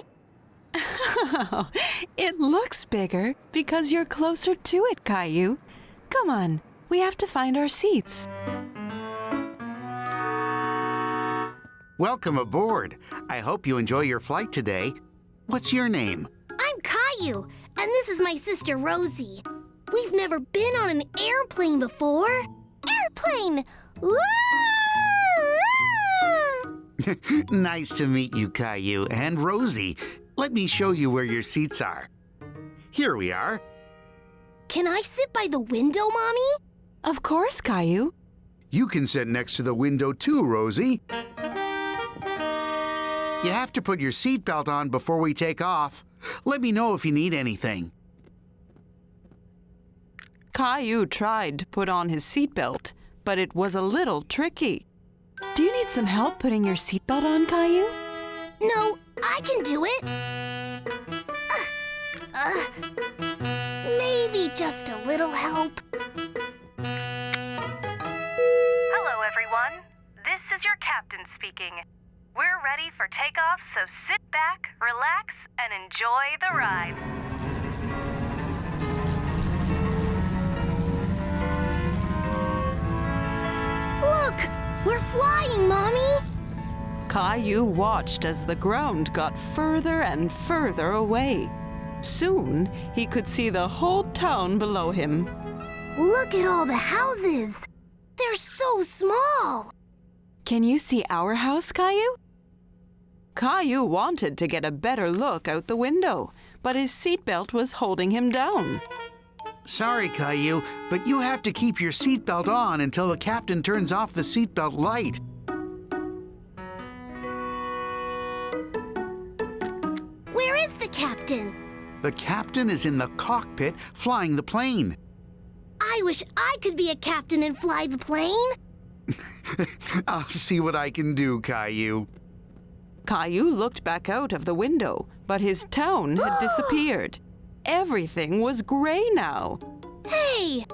It looks bigger because you're closer to it, Caillou. Come on, we have to find our seats. Welcome aboard. I hope you enjoy your flight today. What's your name? I'm Caillou, and this is my sister Rosie. We've never been on an airplane before. Airplane! Woo! Nice to meet you, Caillou and Rosie. Let me show you where your seats are. Here we are. Can I sit by the window, Mommy? Of course, Caillou. You can sit next to the window too, Rosie. You have to put your seatbelt on before we take off. Let me know if you need anything. Caillou tried to put on his seatbelt, but it was a little tricky. Do you need some help putting your seatbelt on, Caillou? No, I can do it. Maybe just a little help. Hello, everyone. This is your captain speaking. We're ready for takeoff, so sit back, relax, and enjoy the ride. Look! We're flying, Mommy! Caillou watched as the ground got further and further away. Soon, he could see the whole town below him. Look at all the houses! They're so small! Can you see our house, Caillou? Caillou wanted to get a better look out the window, but his seatbelt was holding him down. Sorry, Caillou, but you have to keep your seatbelt on until the captain turns off the seatbelt light. Where is the captain? The captain is in the cockpit flying the plane. I wish I could be a captain and fly the plane. I'll see what I can do, Caillou. Caillou looked back out of the window, but his town had disappeared. Everything was gray now. Hey,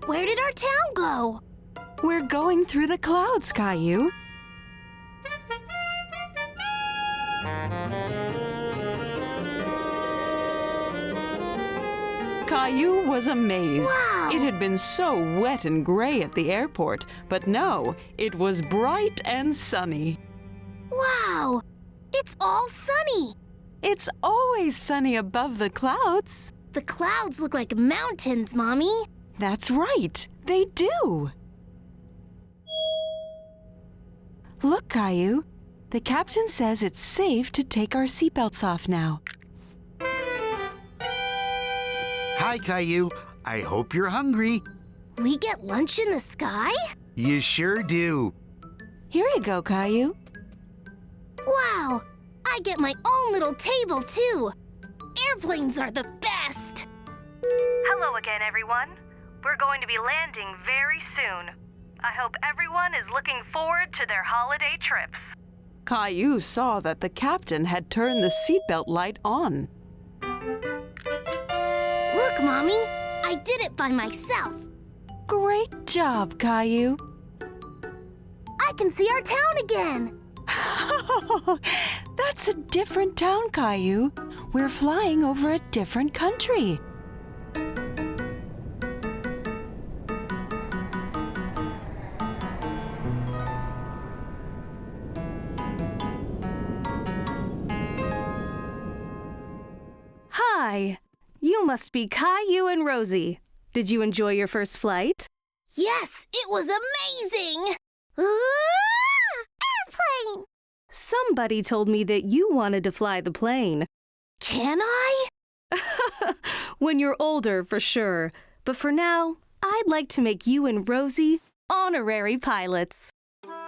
where did our town go? We're going through the clouds, Caillou. Caillou was amazed. Wow. It had been so wet and gray at the airport, but now it was bright and sunny. Wow, it's all sunny. It's always sunny above the clouds. The clouds look like mountains, Mommy. That's right, they do. Look, Caillou, the captain says it's safe to take our seatbelts off now. Hi, Caillou. I hope you're hungry. We get lunch in the sky? You sure do. Here you go, Caillou. Wow, I get my own little table, too. Airplanes are the best. Hello again, everyone. We're going to be landing very soon. I hope everyone is looking forward to their holiday trips. Caillou saw that the captain had turned the seatbelt light on. Look, Mommy, I did it by myself. Great job, Caillou. I can see our town again. That's a different town, Caillou. We're flying over a different country. Hi, you must be Caillou and Rosie. Did you enjoy your first flight? Yes, it was amazing. Airplane! Somebody told me that you wanted to fly the plane. Can I? When you're older, for sure. But for now, I'd like to make you and Rosie honorary pilots.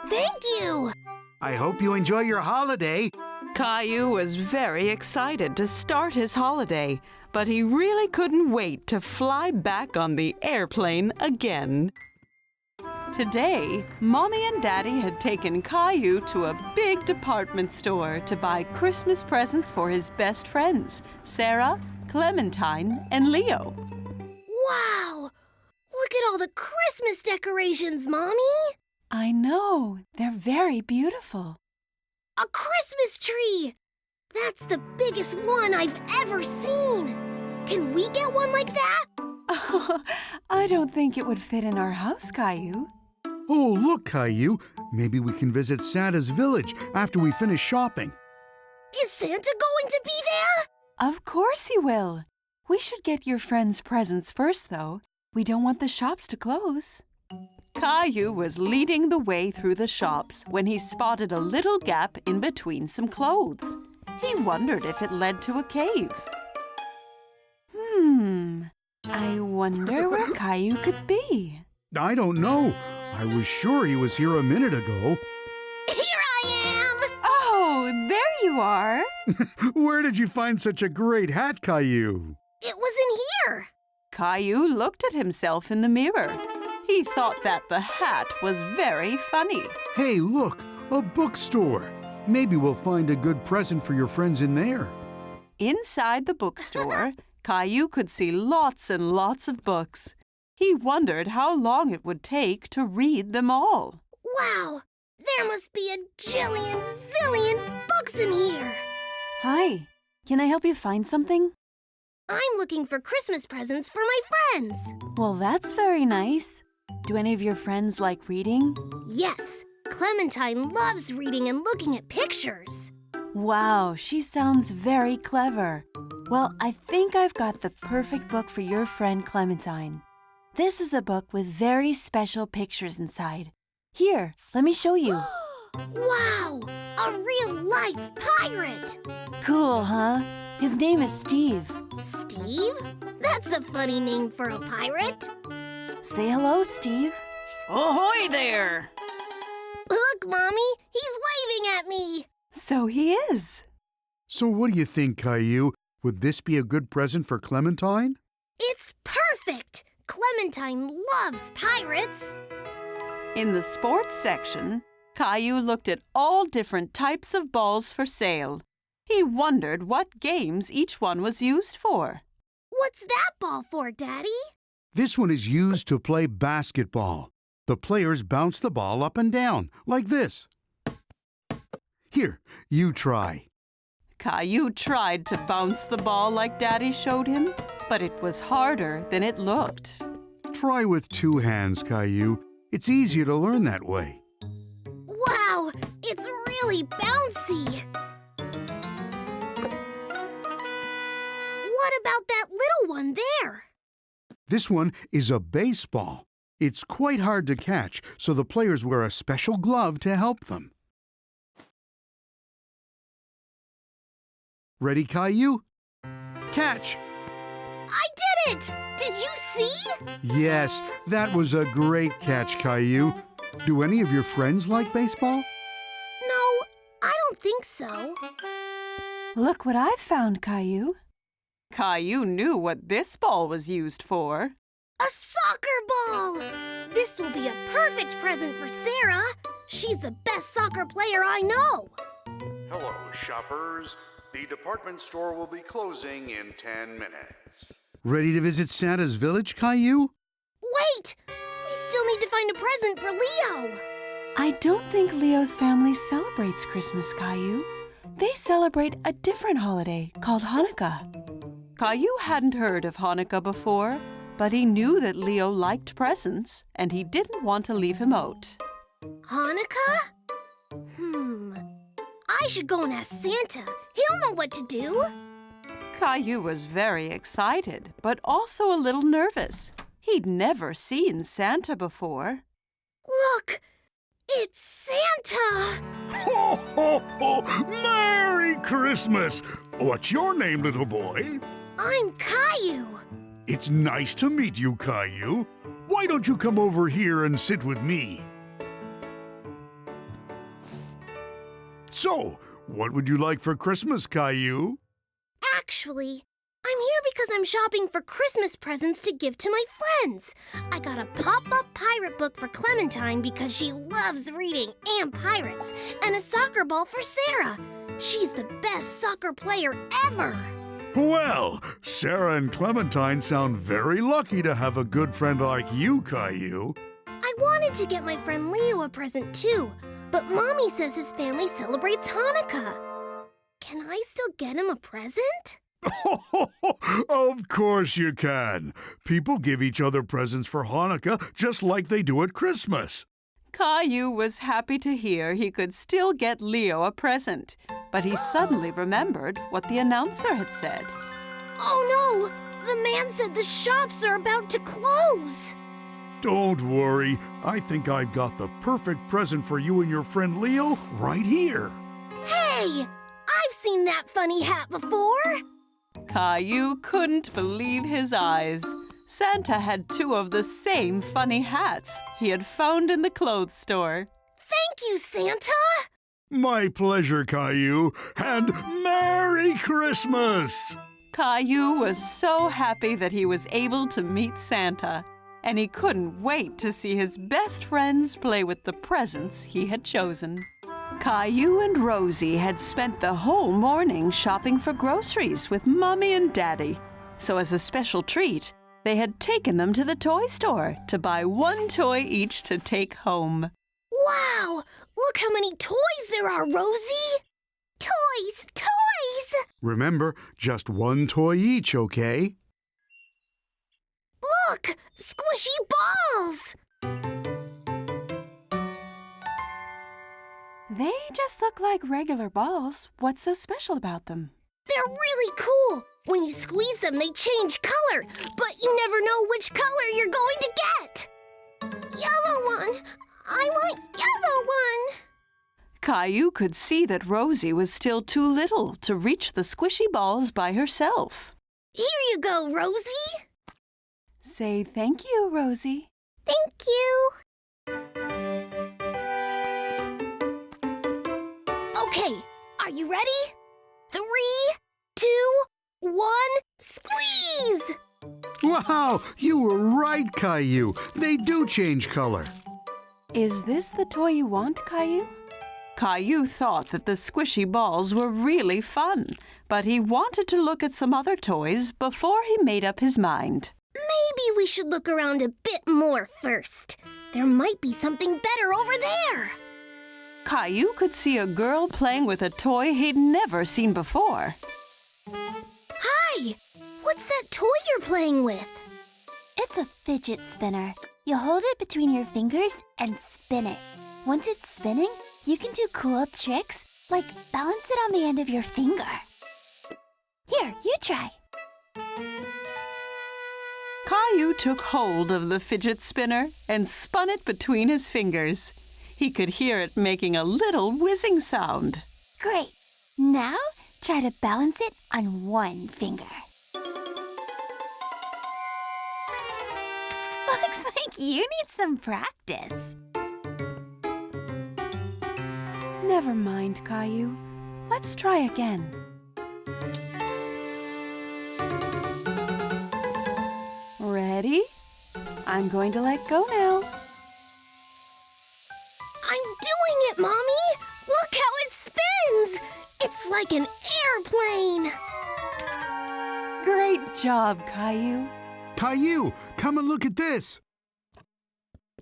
Thank you. I hope you enjoy your holiday. Caillou was very excited to start his holiday, but he really couldn't wait to fly back on the airplane again. Today, Mommy and Daddy had taken Caillou to a big department store to buy Christmas presents for his best friends, Sarah, Clementine, and Leo. Wow! Look at all the Christmas decorations, Mommy. I know, they're very beautiful. A Christmas tree! That's the biggest one I've ever seen. Can we get one like that? I don't think it would fit in our house, Caillou. Oh, look, Caillou. Maybe we can visit Santa's village after we finish shopping. Is Santa going to be there? Of course he will. We should get your friends presents first, though. We don't want the shops to close. Caillou was leading the way through the shops when he spotted a little gap in between some clothes. He wondered if it led to a cave. I wonder where Caillou could be. I don't know. I was sure he was here a minute ago. Here I am! Oh, there you are. Where did you find such a great hat, Caillou? It was in here. Caillou looked at himself in the mirror. He thought that the hat was very funny. Hey, look, a bookstore. Maybe we'll find a good present for your friends in there. Inside the bookstore, Caillou could see lots and lots of books. He wondered how long it would take to read them all. Wow! There must be a jillion, zillion books in here. Hi, can I help you find something? I'm looking for Christmas presents for my friends. Well, that's very nice. Do any of your friends like reading? Yes, Clementine loves reading and looking at pictures. Wow, she sounds very clever. Well, I think I've got the perfect book for your friend Clementine. This is a book with very special pictures inside. Here, let me show you. Wow! A real-life pirate! Cool, huh? His name is Steve. Steve? That's a funny name for a pirate. Say hello, Steve. Ahoy there! Look, Mommy, he's waving at me. So he is. So what do you think, Caillou? Would this be a good present for Clementine? It's perfect! Clementine loves pirates. In the sports section, Caillou looked at all different types of balls for sale. He wondered what games each one was used for. What's that ball for, Daddy? This one is used to play basketball. The players bounce the ball up and down, like this. Here, you try. Caillou tried to bounce the ball like Daddy showed him, but it was harder than it looked. Try with 2 hands, Caillou. It's easier to learn that way. Wow, it's really bouncy. What about that little one there? This one is a baseball. It's quite hard to catch, so the players wear a special glove to help them. Ready, Caillou? Catch! I did it! Did you see? Yes, that was a great catch, Caillou. Do any of your friends like baseball? No, I don't think so. Look what I found, Caillou. Caillou knew what this ball was used for. A soccer ball! This will be a perfect present for Sarah. She's the best soccer player I know. Hello, shoppers. The department store will be closing in 10 minutes. Ready to visit Santa's village, Caillou? Wait! We still need to find a present for Leo. I don't think Leo's family celebrates Christmas, Caillou. They celebrate a different holiday called Hanukkah. Caillou hadn't heard of Hanukkah before, but he knew that Leo liked presents, and he didn't want to leave him out. Hanukkah? I should go and ask Santa. He'll know what to do. Caillou was very excited, but also a little nervous. He'd never seen Santa before. Look! It's Santa! Ho, ho, ho! Merry Christmas! What's your name, little boy? I'm Caillou. It's nice to meet you, Caillou. Why don't you come over here and sit with me? So, what would you like for Christmas, Caillou? Actually, I'm here because I'm shopping for Christmas presents to give to my friends. I got a pop-up pirate book for Clementine because she loves reading and pirates, and a soccer ball for Sarah. She's the best soccer player ever. Well, Sarah and Clementine sound very lucky to have a good friend like you, Caillou. I wanted to get my friend Leo a present too, but Mommy says his family celebrates Hanukkah. Can I still get him a present? Of course you can. People give each other presents for Hanukkah just like they do at Christmas. Caillou was happy to hear he could still get Leo a present, but he suddenly remembered what the announcer had said. Oh no! The man said the shops are about to close! Don't worry. I think I've got the perfect present for you and your friend Leo right here. Hey! I've seen that funny hat before! Caillou couldn't believe his eyes. Santa had two of the same funny hats he had found in the clothes store. Thank you, Santa! My pleasure, Caillou, and Merry Christmas! Caillou was so happy that he was able to meet Santa, and he couldn't wait to see his best friends play with the presents he had chosen. Caillou and Rosie had spent the whole morning shopping for groceries with Mommy and Daddy. So as a special treat, they had taken them to the toy store to buy one toy each to take home. Wow! Look how many toys there are, Rosie! Toys! Toys! Remember, just one toy each, okay? Look! Squishy balls! They just look like regular balls. What's so special about them? They're really cool! When you squeeze them, they change color, but you never know which color you're going to get! Yellow one! I want yellow one! Caillou could see that Rosie was still too little to reach the squishy balls by herself. Here you go, Rosie! Say thank you, Rosie. Thank you! Okay, are you ready? 3, 2, 1, squeeze! Wow, you were right, Caillou. They do change color. Is this the toy you want, Caillou? Caillou thought that the squishy balls were really fun, but he wanted to look at some other toys before he made up his mind. Maybe we should look around a bit more first. There might be something better over there. Caillou could see a girl playing with a toy he'd never seen before. Hi! What's that toy you're playing with? It's a fidget spinner. You hold it between your fingers and spin it. Once it's spinning, you can do cool tricks like balance it on the end of your finger. Here, you try. Caillou took hold of the fidget spinner and spun it between his fingers. He could hear it making a little whizzing sound. Great. Now, try to balance it on one finger. Looks like you need some practice. Never mind, Caillou. Let's try again. Ready? I'm going to let go now. I'm doing it, Mommy! Look how it spins! It's like an airplane! Great job, Caillou. Caillou, come and look at this.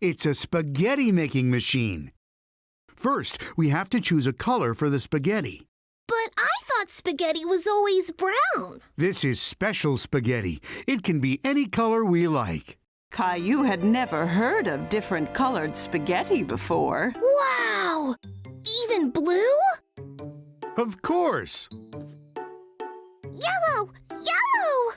It's a spaghetti-making machine. First, we have to choose a color for the spaghetti. But I thought spaghetti was always brown. This is special spaghetti. It can be any color we like. Caillou had never heard of different colored spaghetti before. Wow! Even blue? Of course. Yellow! Yellow!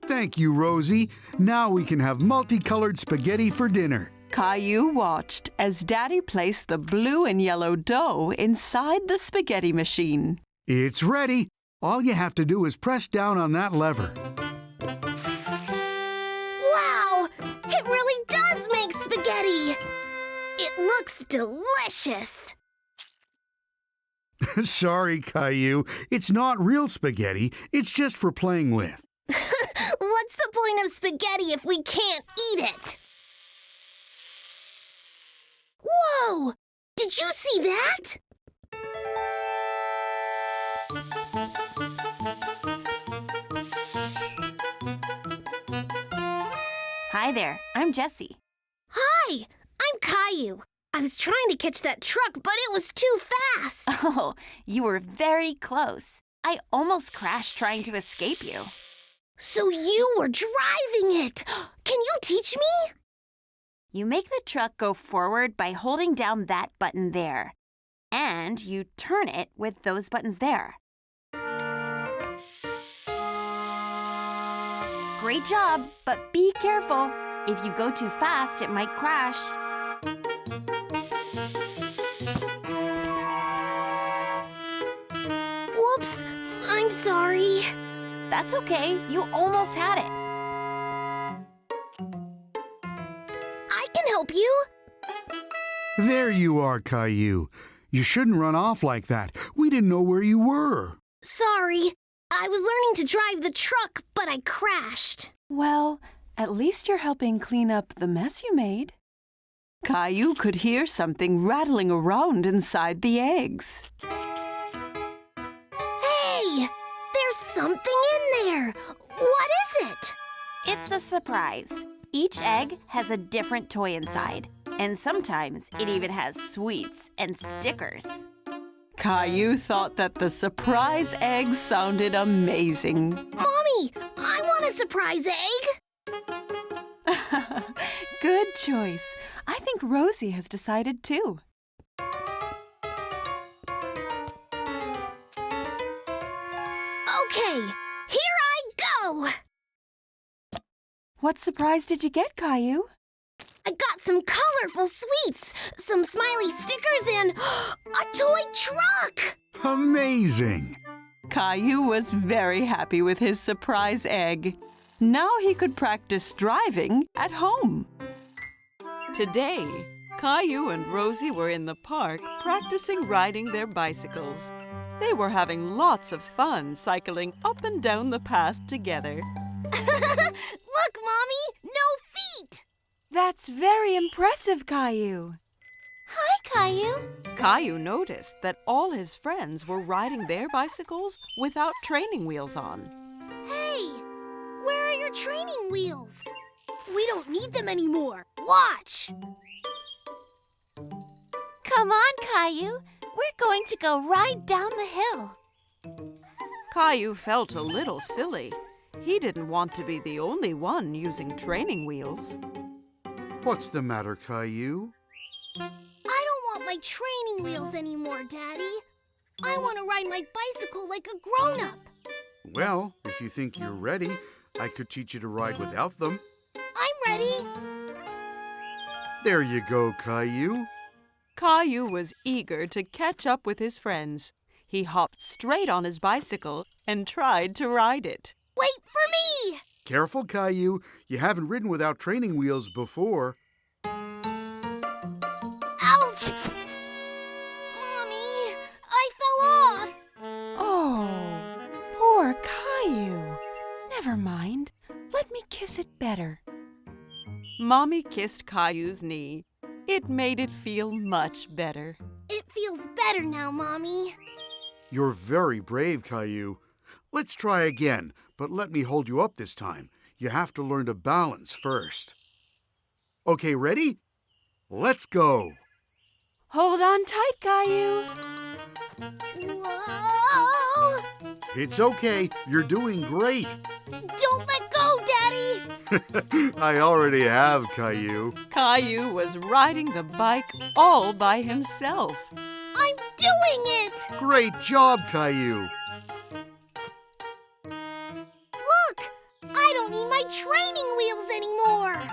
Thank you, Rosie. Now we can have multicolored spaghetti for dinner. Caillou watched as Daddy placed the blue and yellow dough inside the spaghetti machine. It's ready. All you have to do is press down on that lever. Wow! It really does make spaghetti! It looks delicious! Sorry, Caillou. It's not real spaghetti. It's just for playing with. What's the point of spaghetti if we can't eat it? Whoa! Did you see that? Hi there, I'm Jessie. Hi, I'm Caillou. I was trying to catch that truck, but it was too fast. Oh, you were very close. I almost crashed trying to escape you. So you were driving it. Can you teach me? You make the truck go forward by holding down that button there. And you turn it with those buttons there. Great job, but be careful. If you go too fast, it might crash. Whoops, I'm sorry. That's okay. You almost had it. I can help you. There you are, Caillou. You shouldn't run off like that. We didn't know where you were. Sorry. I was learning to drive the truck, but I crashed. Well, at least you're helping clean up the mess you made. Caillou could hear something rattling around inside the eggs. Hey! There's something in there. What is it? It's a surprise. Each egg has a different toy inside. And sometimes it even has sweets and stickers. Caillou thought that the surprise eggs sounded amazing. Mommy, I want a surprise egg. Good choice. I think Rosie has decided too. Okay, here I go. What surprise did you get, Caillou? I got some colorful sweets, some smiley stickers, and a toy truck. Amazing! Caillou was very happy with his surprise egg. Now he could practice driving at home. Today, Caillou and Rosie were in the park practicing riding their bicycles. They were having lots of fun cycling up and down the path together. Look, Mommy, no feet. That's very impressive, Caillou. Hi, Caillou. Caillou noticed that all his friends were riding their bicycles without training wheels on. Hey, where are your training wheels? We don't need them anymore. Watch. Come on, Caillou. We're going to go right down the hill. Caillou felt a little silly. He didn't want to be the only one using training wheels. What's the matter, Caillou? I don't want my training wheels anymore, Daddy. I want to ride my bicycle like a grown-up. Well, if you think you're ready, I could teach you to ride without them. I'm ready. There you go, Caillou. Caillou was eager to catch up with his friends. He hopped straight on his bicycle and tried to ride it. Wait for me! Careful, Caillou. You haven't ridden without training wheels before. Ouch! Mommy, I fell off. Oh, poor Caillou. Never mind. Let me kiss it better. Mommy kissed Caillou's knee. It made it feel much better. It feels better now, Mommy. You're very brave, Caillou. Let's try again, but let me hold you up this time. You have to learn to balance first. Okay, ready? Let's go. Hold on tight, Caillou. Whoa! It's okay. You're doing great. Don't let go, Daddy! I already have, Caillou. Caillou was riding the bike all by himself. I'm doing it! Great job, Caillou. Look! I don't need my training wheels anymore!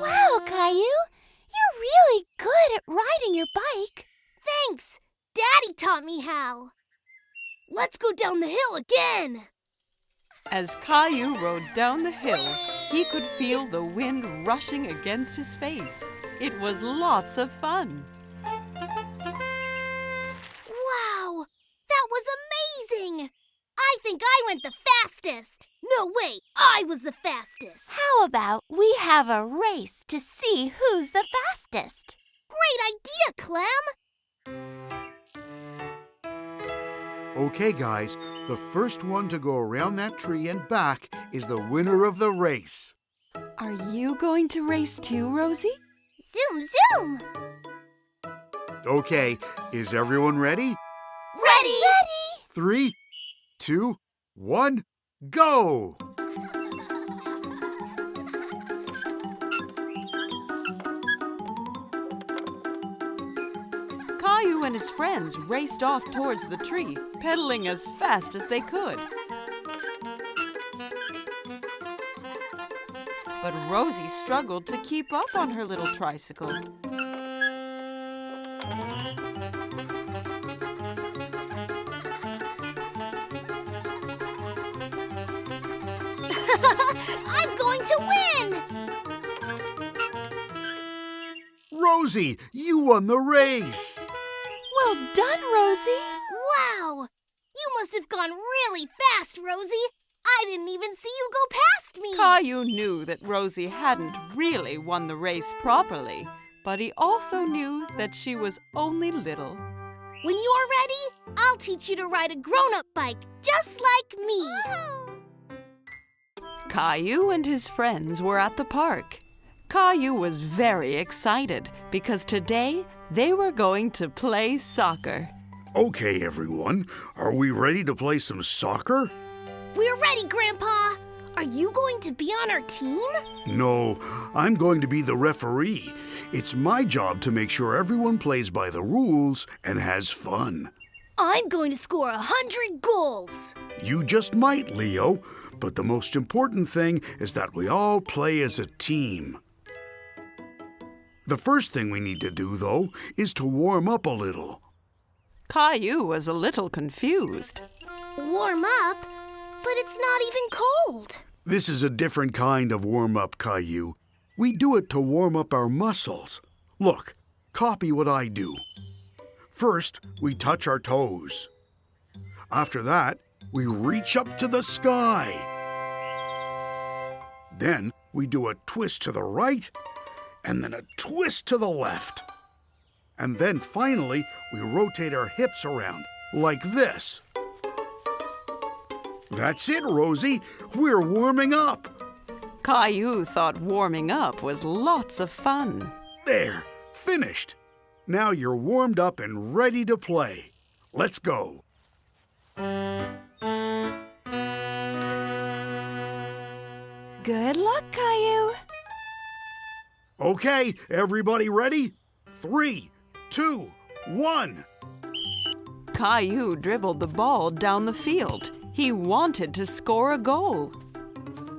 Wow, Caillou. You're really good at riding your bike. Thanks! Daddy taught me how. Let's go down the hill again! As Caillou rode down the hill, he could feel the wind rushing against his face. It was lots of fun. Wow! That was amazing! I think I went the fastest. No, wait, I was the fastest. How about we have a race to see who's the fastest? Great idea, Clem! Okay, guys, the first one to go around that tree and back is the winner of the race. Are you going to race too, Rosie? Zoom, zoom! Okay, is everyone ready? Ready! 3, 2, 1, go! and his friends raced off towards the tree, pedaling as fast as they could. But Rosie struggled to keep up on her little tricycle. I'm going to win! Rosie, you won the race! Well done, Rosie! Wow! You must have gone really fast, Rosie! I didn't even see you go past me! Caillou knew that Rosie hadn't really won the race properly, but he also knew that she was only little. When you're ready, I'll teach you to ride a grown-up bike, just like me! Caillou and his friends were at the park. Caillou was very excited because today they were going to play soccer. Okay, everyone, are we ready to play some soccer? We're ready, Grandpa! Are you going to be on our team? No, I'm going to be the referee. It's my job to make sure everyone plays by the rules and has fun. I'm going to score 100 goals! You just might, Leo, but the most important thing is that we all play as a team. The first thing we need to do, though, is to warm up a little. Caillou was a little confused. Warm up? But it's not even cold. This is a different kind of warm-up, Caillou. We do it to warm up our muscles. Look, copy what I do. First, we touch our toes. After that, we reach up to the sky. Then we do a twist to the right and then a twist to the left. And then finally, we rotate our hips around like this. That's it, Rosie. We're warming up. Caillou thought warming up was lots of fun. There, finished. Now you're warmed up and ready to play. Let's go. Good luck, Caillou. Okay, everybody ready? 3, 2, 1. Caillou dribbled the ball down the field. He wanted to score a goal.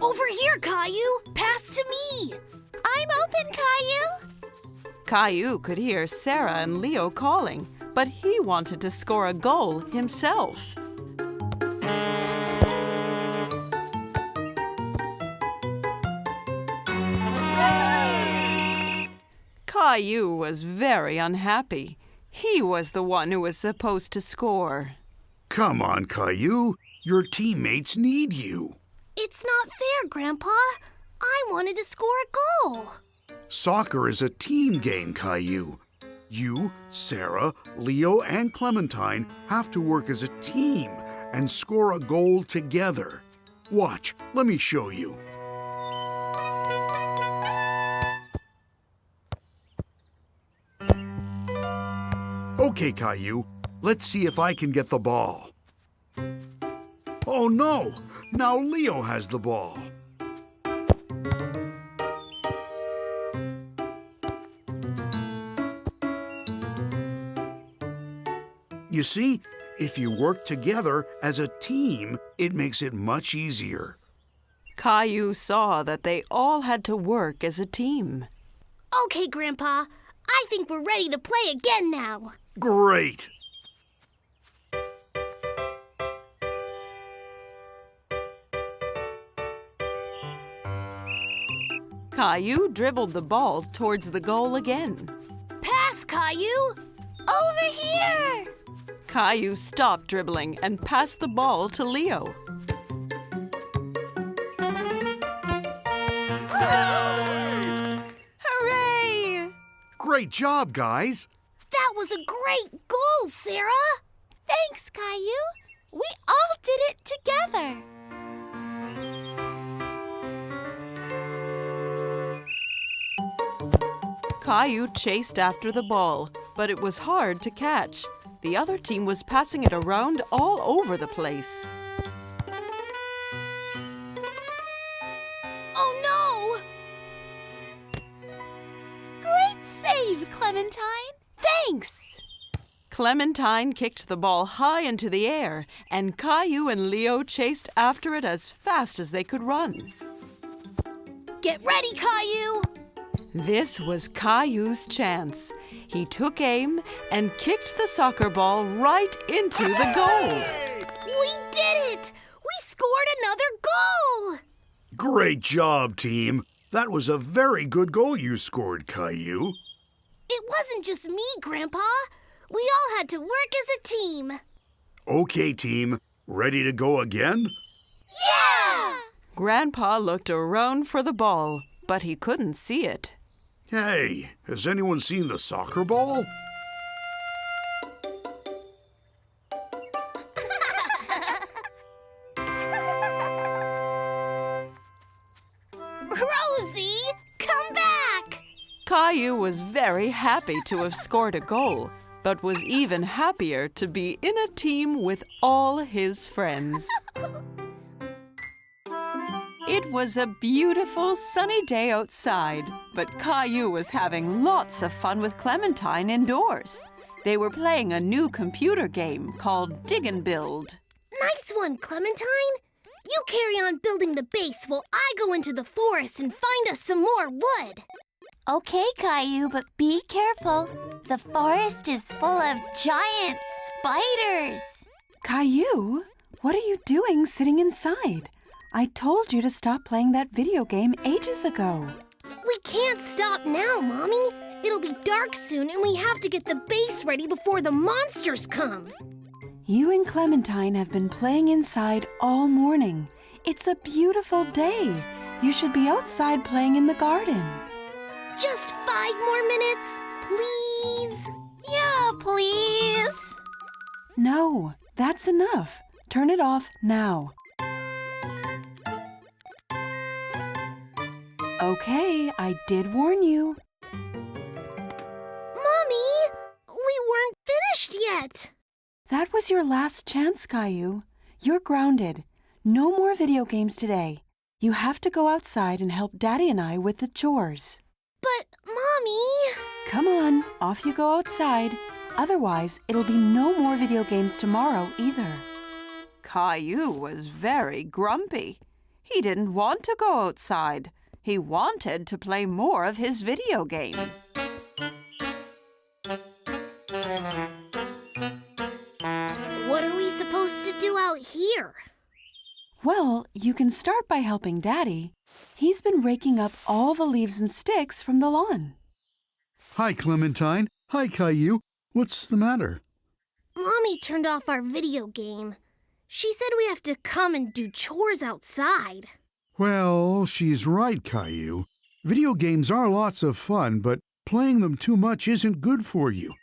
Over here, Caillou! Pass to me! I'm open, Caillou. Caillou could hear Sarah and Leo calling, but he wanted to score a goal himself. Caillou was very unhappy. He was the one who was supposed to score. Come on, Caillou. Your teammates need you. It's not fair, Grandpa. I wanted to score a goal. Soccer is a team game, Caillou. You, Sarah, Leo, and Clementine have to work as a team and score a goal together. Watch, let me show you. Okay, Caillou, let's see if I can get the ball. Oh no! Now Leo has the ball. You see, if you work together as a team, it makes it much easier. Caillou saw that they all had to work as a team. Okay, Grandpa. I think we're ready to play again now. Great! Caillou dribbled the ball towards the goal again. Pass, Caillou! Over here. Caillou stopped dribbling and passed the ball to Leo. Hooray! Great job, guys! That was a great goal, Sarah! Thanks, Caillou. We all did it together. Caillou chased after the ball, but it was hard to catch. The other team was passing it around all over the place. Oh, no! Great save, Clementine. Thanks. Clementine kicked the ball high into the air, and Caillou and Leo chased after it as fast as they could run. Get ready, Caillou! This was Caillou's chance. He took aim and kicked the soccer ball right into the goal. We did it! We scored another goal! Great job, team. That was a very good goal you scored, Caillou. It wasn't just me, Grandpa. We all had to work as a team. Okay, team. Ready to go again? Yeah! Grandpa looked around for the ball, but he couldn't see it. Hey, has anyone seen the soccer ball? Rosie, come back! Caillou was very happy to have scored a goal, but was even happier to be in a team with all his friends. It was a beautiful sunny day outside, but Caillou was having lots of fun with Clementine indoors. They were playing a new computer game called Dig and Build. Nice one, Clementine. You carry on building the base while I go into the forest and find us some more wood. Okay, Caillou, but be careful. The forest is full of giant spiders. Caillou, what are you doing sitting inside? I told you to stop playing that video game ages ago. We can't stop now, Mommy. It'll be dark soon and we have to get the base ready before the monsters come. You and Clementine have been playing inside all morning. It's a beautiful day. You should be outside playing in the garden. Just 5 more minutes, please. Yeah, please. No, that's enough. Turn it off now. Okay, I did warn you. Mommy, we weren't finished yet. That was your last chance, Caillou. You're grounded. No more video games today. You have to go outside and help Daddy and I with the chores. But, Mommy... Come on, off you go outside. Otherwise, it'll be no more video games tomorrow either. Caillou was very grumpy. He didn't want to go outside. He wanted to play more of his video game. What are we supposed to do out here? Well, you can start by helping Daddy. He's been raking up all the leaves and sticks from the lawn. Hi, Clementine. Hi, Caillou. What's the matter? Mommy turned off our video game. She said we have to come and do chores outside. Well, she's right, Caillou. Video games are lots of fun, but playing them too much isn't good for you.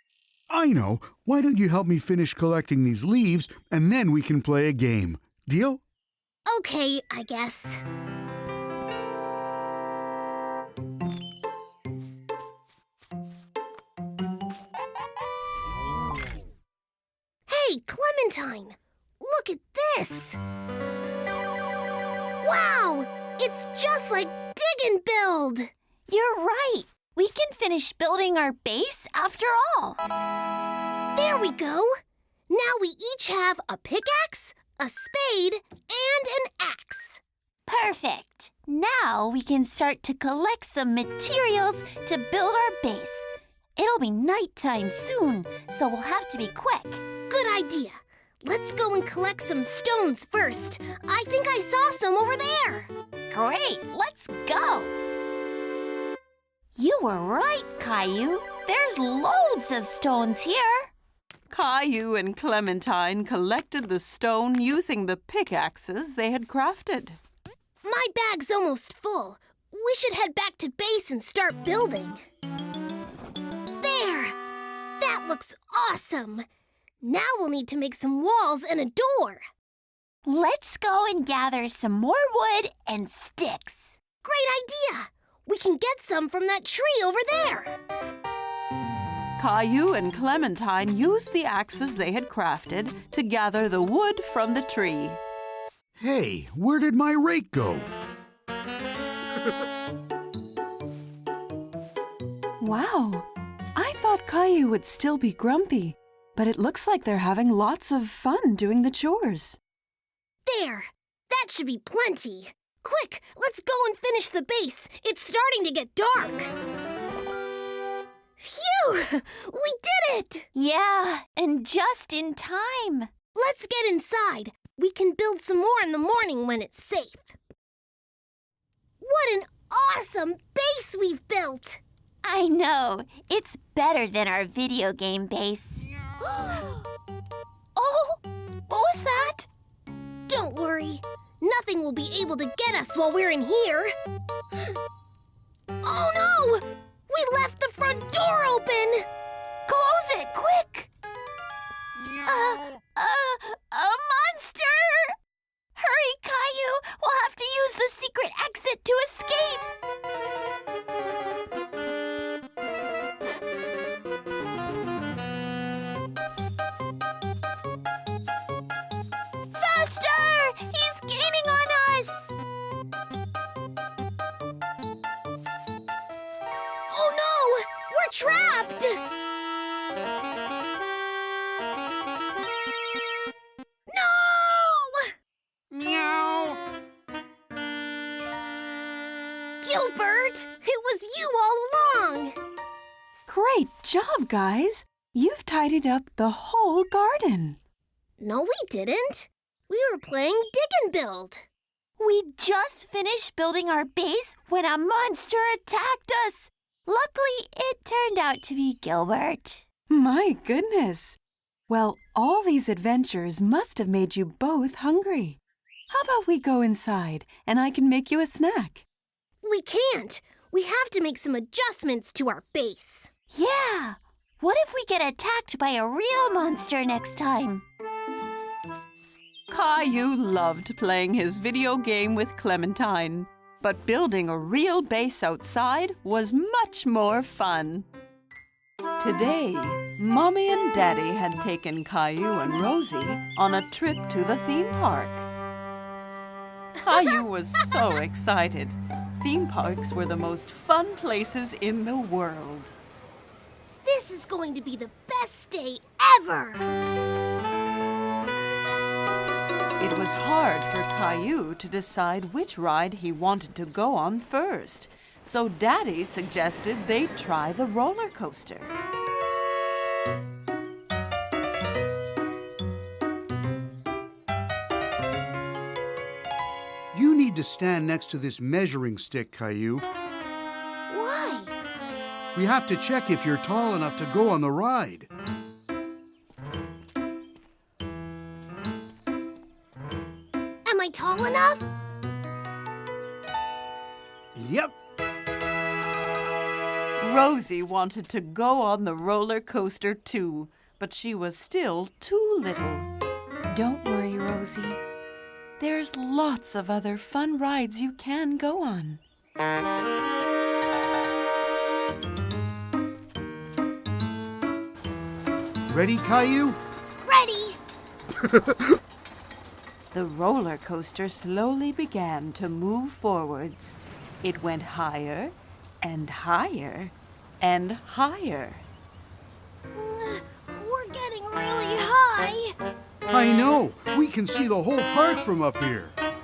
I know. Why don't you help me finish collecting these leaves, and then we can play a game. Deal? Okay, I guess. Hey, Clementine! Look at this! Wow! It's just like Dig and Build! You're right. We can finish building our base after all. There we go! Now we each have a pickaxe, a spade, and an axe. Perfect. Now we can start to collect some materials to build our base. It'll be nighttime soon, so we'll have to be quick. Good idea. Let's go and collect some stones first. I think I saw some over there. Great, let's go. You were right, Caillou. There's loads of stones here. Caillou and Clementine collected the stone using the pickaxes they had crafted. My bag's almost full. We should head back to base and start building. There! That looks awesome! Now we'll need to make some walls and a door. Let's go and gather some more wood and sticks. Great idea! We can get some from that tree over there. Caillou and Clementine used the axes they had crafted to gather the wood from the tree. Hey, where did my rake go? Wow, I thought Caillou would still be grumpy. but it looks like they're having lots of fun doing the chores. There! That should be plenty. Quick, let's go and finish the base. It's starting to get dark. Phew! We did it! Yeah, and just in time. Let's get inside. We can build some more in the morning when it's safe. What an awesome base we've built! I know. It's better than our video game base. Oh, what was that? Don't worry. Nothing will be able to get us while we're in here. Oh no! We left the front door open! Close it, quick! A monster! Hurry, Caillou! We'll have to use the secret exit to escape! Faster! He's gaining on us! Oh no! We're trapped! Gilbert, it was you all along. Great job, guys! You've tidied up the whole garden. No, we didn't. We were playing dig and build. We just finished building our base when a monster attacked us. Luckily, it turned out to be Gilbert. My goodness! Well, all these adventures must have made you both hungry. How about we go inside and I can make you a snack? We can't. We have to make some adjustments to our base. Yeah! What if we get attacked by a real monster next time? Caillou loved playing his video game with Clementine, but building a real base outside was much more fun. Today, Mommy and Daddy had taken Caillou and Rosie on a trip to the theme park. Caillou was so excited. Theme parks were the most fun places in the world. This is going to be the best day ever! It was hard for Caillou to decide which ride he wanted to go on first, so Daddy suggested they try the roller coaster. You need to stand next to this measuring stick, Caillou. Why? We have to check if you're tall enough to go on the ride. Am I tall enough? Yep. Rosie wanted to go on the roller coaster too, but she was still too little. Don't worry, Rosie. There's lots of other fun rides you can go on. Ready, Caillou? Ready! The roller coaster slowly began to move forwards. It went higher and higher and higher. We're getting really high. I know. We can see the whole park from up here. I'm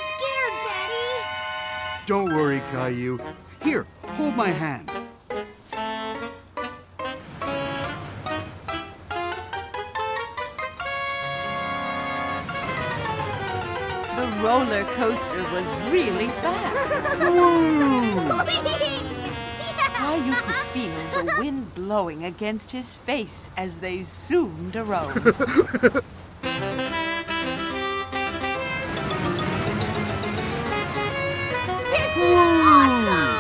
scared, Daddy. Don't worry, Caillou. Here, hold my hand. The roller coaster was really fast. Caillou could feel the wind blowing against his face as they zoomed around. This is awesome!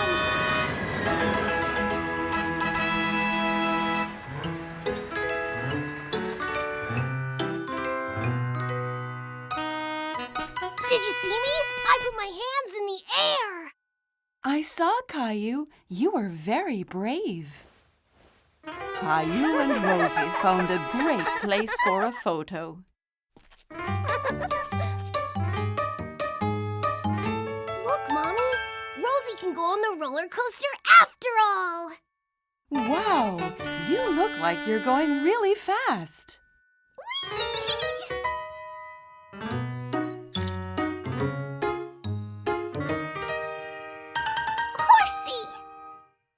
Did you see me? I put my hands in the air! I saw, Caillou. You were very brave. Caillou and Rosie found a great place for a photo. Look, Mommy! Rosie can go on the roller coaster after all! Wow, you look like you're going really fast. Horsey!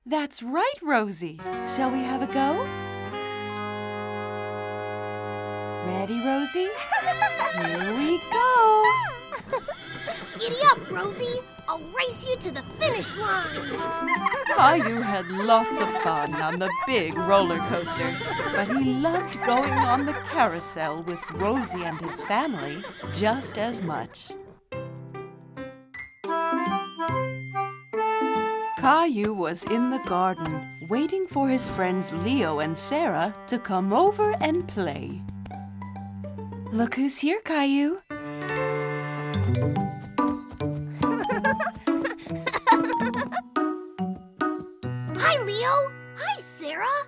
That's right, Rosie. Shall we have a go? Ready, Rosie? Here we go. Giddy up, Rosie! I'll race you to the finish line! Caillou had lots of fun on the big roller coaster, but he loved going on the carousel with Rosie and his family just as much. Caillou was in the garden, waiting for his friends Leo and Sarah to come over and play. Look who's here, Caillou. Hi, Leo! Hi, Sarah!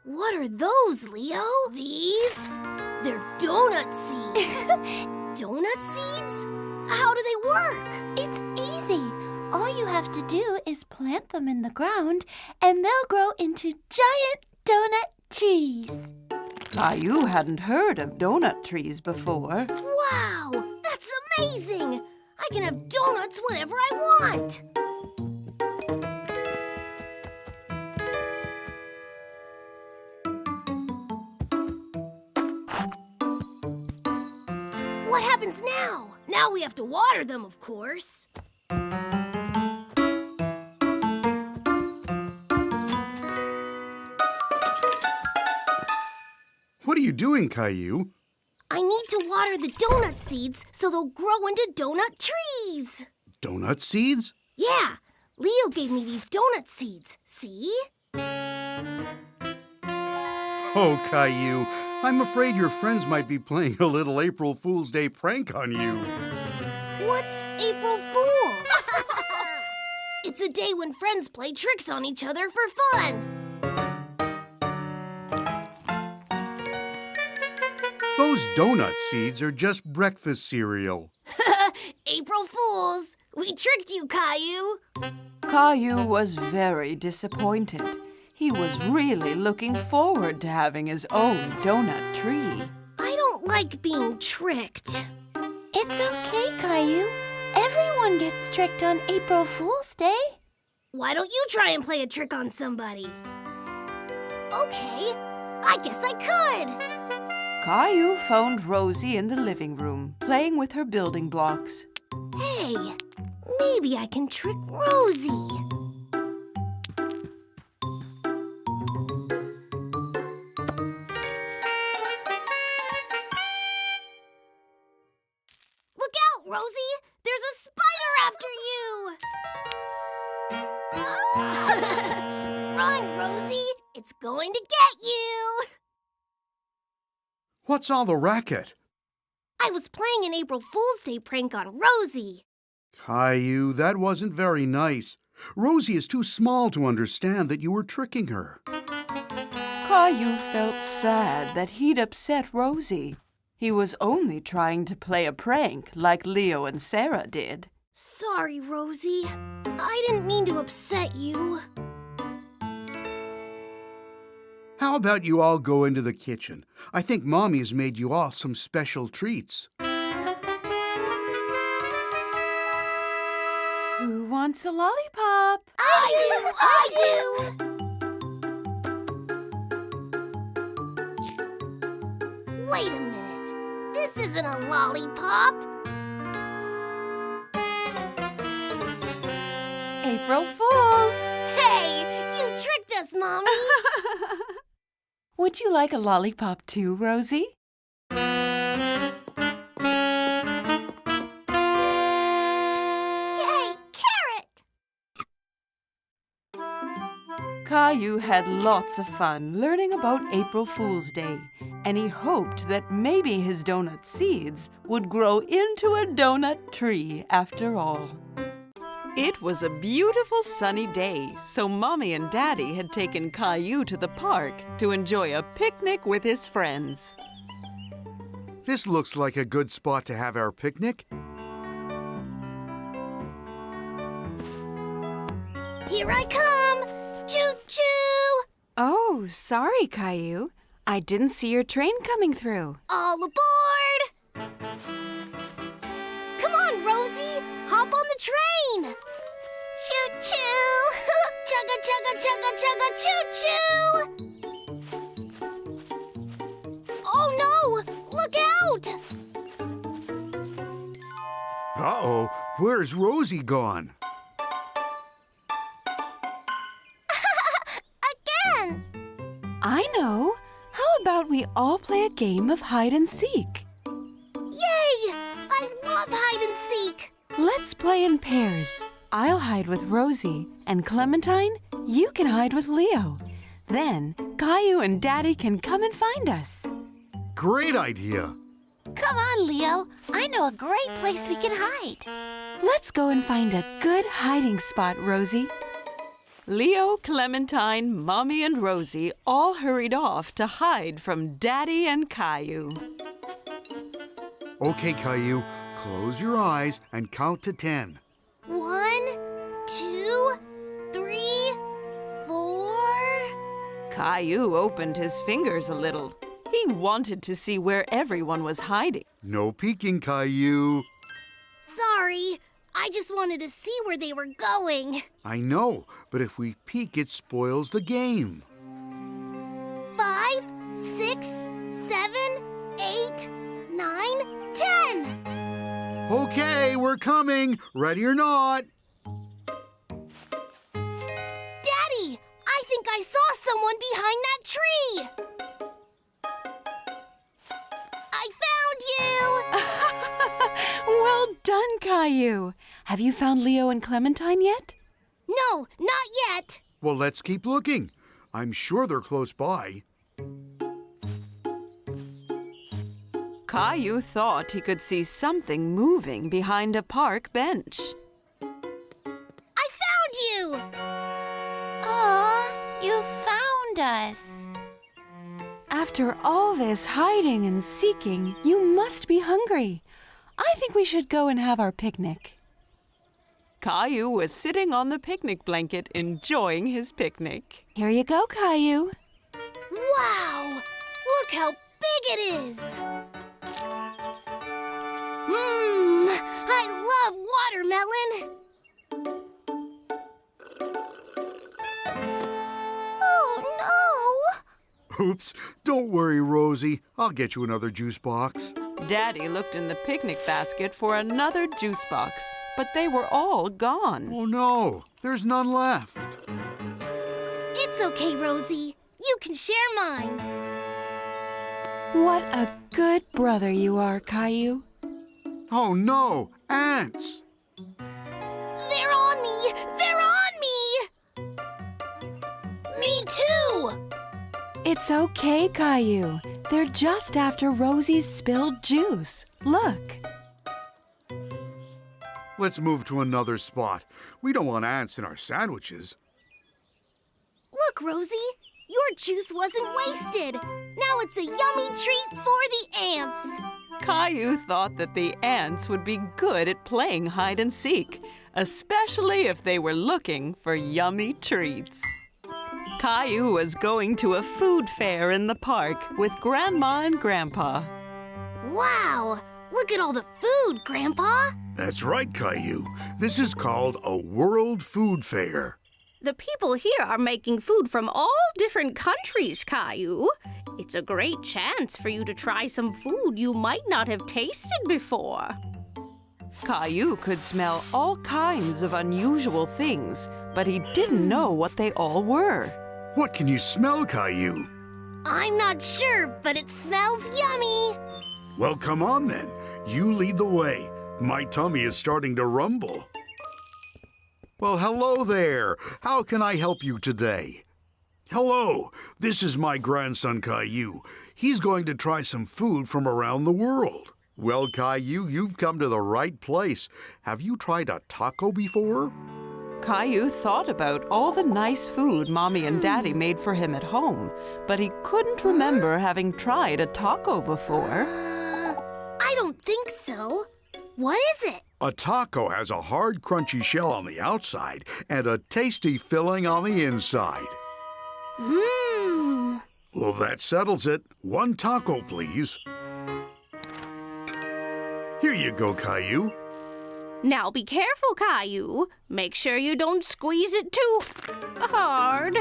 What are those, Leo? These? They're donut seeds. Donut seeds? How do they work? It's easy. All you have to do is plant them in the ground, and they'll grow into giant donut trees. Caillou hadn't heard of donut trees before. Wow! That's amazing! I can have donuts whenever I want! What happens now? Now we have to water them, of course. What are you doing, Caillou? I need to water the donut seeds so they'll grow into donut trees. Donut seeds? Yeah, Leo gave me these donut seeds. See? Oh, Caillou, I'm afraid your friends might be playing a little April Fool's Day prank on you. What's April Fool's? It's a day when friends play tricks on each other for fun. Those donut seeds are just breakfast cereal. April Fools! We tricked you, Caillou! Caillou was very disappointed. He was really looking forward to having his own donut tree. I don't like being tricked. It's okay, Caillou. Everyone gets tricked on April Fool's Day. Why don't you try and play a trick on somebody? Okay, I guess I could. Caillou found Rosie in the living room, playing with her building blocks. Hey, maybe I can trick Rosie. Look out, Rosie! There's a spider after you! Run, Rosie! It's going to get you! What's all the racket? I was playing an April Fool's Day prank on Rosie. Caillou, that wasn't very nice. Rosie is too small to understand that you were tricking her. Caillou felt sad that he'd upset Rosie. He was only trying to play a prank like Leo and Sarah did. Sorry, Rosie. I didn't mean to upset you. How about you all go into the kitchen? I think Mommy has made you all some special treats. Who wants a lollipop? I do! Wait a minute. This isn't a lollipop. April Fools! Hey, you tricked us, Mommy. Would you like a lollipop too, Rosie? Yay, carrot! Caillou had lots of fun learning about April Fool's Day, and he hoped that maybe his donut seeds would grow into a donut tree after all. It was a beautiful sunny day, so Mommy and Daddy had taken Caillou to the park to enjoy a picnic with his friends. This looks like a good spot to have our picnic. Here I come! Choo-choo! Oh, sorry, Caillou. I didn't see your train coming through. All aboard! Come on, Rosie! Hop on the train! Choo-choo! Chugga, chugga, chugga, chugga, choo-choo! Oh no! Look out! Uh-oh, where's Rosie gone? Again! I know. How about we all play a game of hide and seek? Yay! I love hide and seek! Let's play in pairs. I'll hide with Rosie, and Clementine, you can hide with Leo. Then Caillou and Daddy can come and find us. Great idea. Come on, Leo. I know a great place we can hide. Let's go and find a good hiding spot, Rosie. Leo, Clementine, Mommy, and Rosie all hurried off to hide from Daddy and Caillou. Okay, Caillou, close your eyes and count to 10. 1, 2, 3, 4. Caillou opened his fingers a little. He wanted to see where everyone was hiding. No peeking, Caillou. Sorry, I just wanted to see where they were going. I know, but if we peek, it spoils the game. 5, 6, 7, 8, 9, 10. Okay, we're coming. Ready or not? Daddy, I think I saw someone behind that tree. I found you! Well done, Caillou. Have you found Leo and Clementine yet? No, not yet. Well, let's keep looking. I'm sure they're close by. Caillou thought he could see something moving behind a park bench. I found you! Aw, you found us. After all this hiding and seeking, you must be hungry. I think we should go and have our picnic. Caillou was sitting on the picnic blanket enjoying his picnic. Here you go, Caillou. Wow! Look how big it is! I love watermelon! Oh no! Oops, don't worry, Rosie. I'll get you another juice box. Daddy looked in the picnic basket for another juice box, but they were all gone. Oh no, there's none left. It's okay, Rosie. You can share mine. What a good brother you are, Caillou. Oh no, ants! They're on me! They're on me! Me too! It's okay, Caillou. They're just after Rosie's spilled juice. Look. Let's move to another spot. We don't want ants in our sandwiches. Look, Rosie. Your juice wasn't wasted. Now it's a yummy treat for the ants. Caillou thought that the ants would be good at playing hide and seek, especially if they were looking for yummy treats. Caillou was going to a food fair in the park with Grandma and Grandpa. Wow! Look at all the food, Grandpa. That's right, Caillou. This is called a World Food Fair. The people here are making food from all different countries, Caillou. It's a great chance for you to try some food you might not have tasted before. Caillou could smell all kinds of unusual things, but he didn't know what they all were. What can you smell, Caillou? I'm not sure, but it smells yummy. Well, come on then. You lead the way. My tummy is starting to rumble. Well, hello there. How can I help you today? Hello, this is my grandson Caillou. He's going to try some food from around the world. Well, Caillou, you've come to the right place. Have you tried a taco before? Caillou thought about all the nice food Mommy and Daddy made for him at home, but he couldn't remember having tried a taco before. I don't think so. What is it? A taco has a hard, crunchy shell on the outside and a tasty filling on the inside. Mmm. Well, that settles it. 1 taco, please. Here you go, Caillou. Now be careful, Caillou. Make sure you don't squeeze it too hard.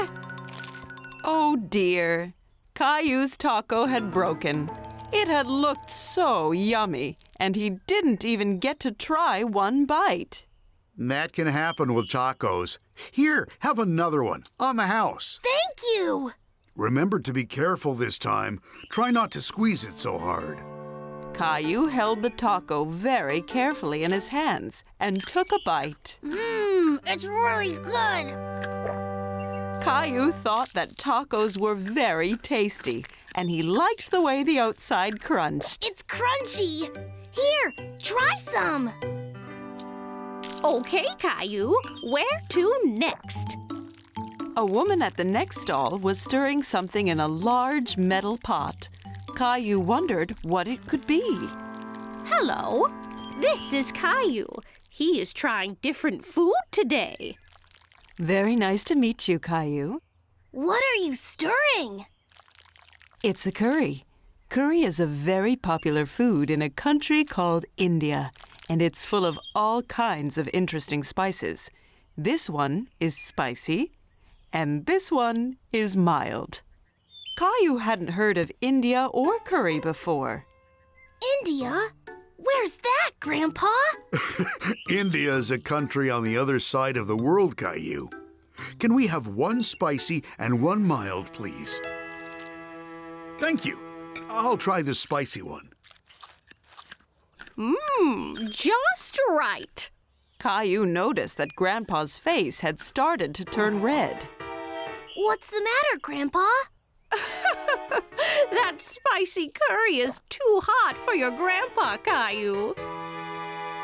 Oh dear. Caillou's taco had broken. It had looked so yummy, and he didn't even get to try 1 bite. That can happen with tacos. Here, have another one on the house. Thank you. Remember to be careful this time. Try not to squeeze it so hard. Caillou held the taco very carefully in his hands and took a bite. Mmm, it's really good. Caillou thought that tacos were very tasty, and he liked the way the outside crunched. It's crunchy. Here, try some. Okay, Caillou. Where to next? A woman at the next stall was stirring something in a large metal pot. Caillou wondered what it could be. Hello. This is Caillou. He is trying different food today. Very nice to meet you, Caillou. What are you stirring? It's a curry. Curry is a very popular food in a country called India, and it's full of all kinds of interesting spices. This one is spicy, and this one is mild. Caillou hadn't heard of India or curry before. India? Where's that, Grandpa? India is a country on the other side of the world, Caillou. Can we have 1 spicy and 1 mild, please? Thank you. I'll try the spicy one. Just right. Caillou noticed that Grandpa's face had started to turn red. What's the matter, Grandpa? That spicy curry is too hot for your grandpa, Caillou.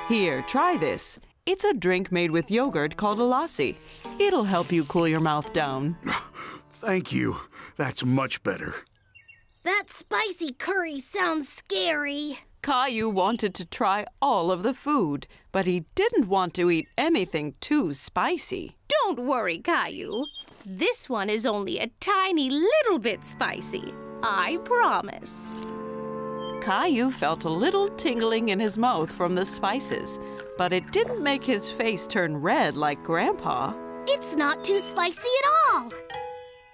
Here, try this. It's a drink made with yogurt called a lassi. It'll help you cool your mouth down. Thank you. That's much better. That spicy curry sounds scary. Caillou wanted to try all of the food, but he didn't want to eat anything too spicy. Don't worry, Caillou. This one is only a tiny little bit spicy. I promise. Caillou felt a little tingling in his mouth from the spices, but it didn't make his face turn red like Grandpa. It's not too spicy at all.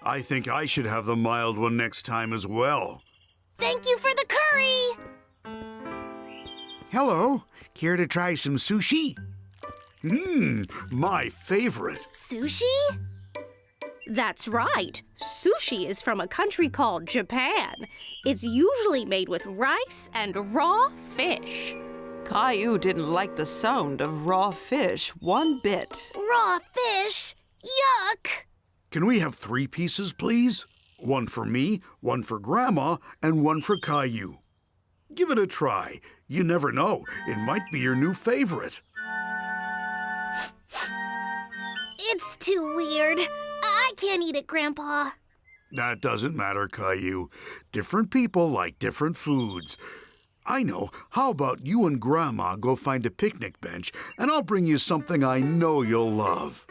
I think I should have the mild one next time as well. Thank you for the curry. Hello. Care to try some sushi? My favorite. Sushi? That's right. Sushi is from a country called Japan. It's usually made with rice and raw fish. Caillou didn't like the sound of raw fish one bit. Raw fish? Yuck! Can we have 3 pieces, please? 1 for me, 1 for Grandma, and 1 for Caillou. Give it a try. You never know. It might be your new favorite. It's too weird. I can't eat it, Grandpa. That doesn't matter, Caillou. Different people like different foods. I know. How about you and Grandma go find a picnic bench, and I'll bring you something I know you'll love.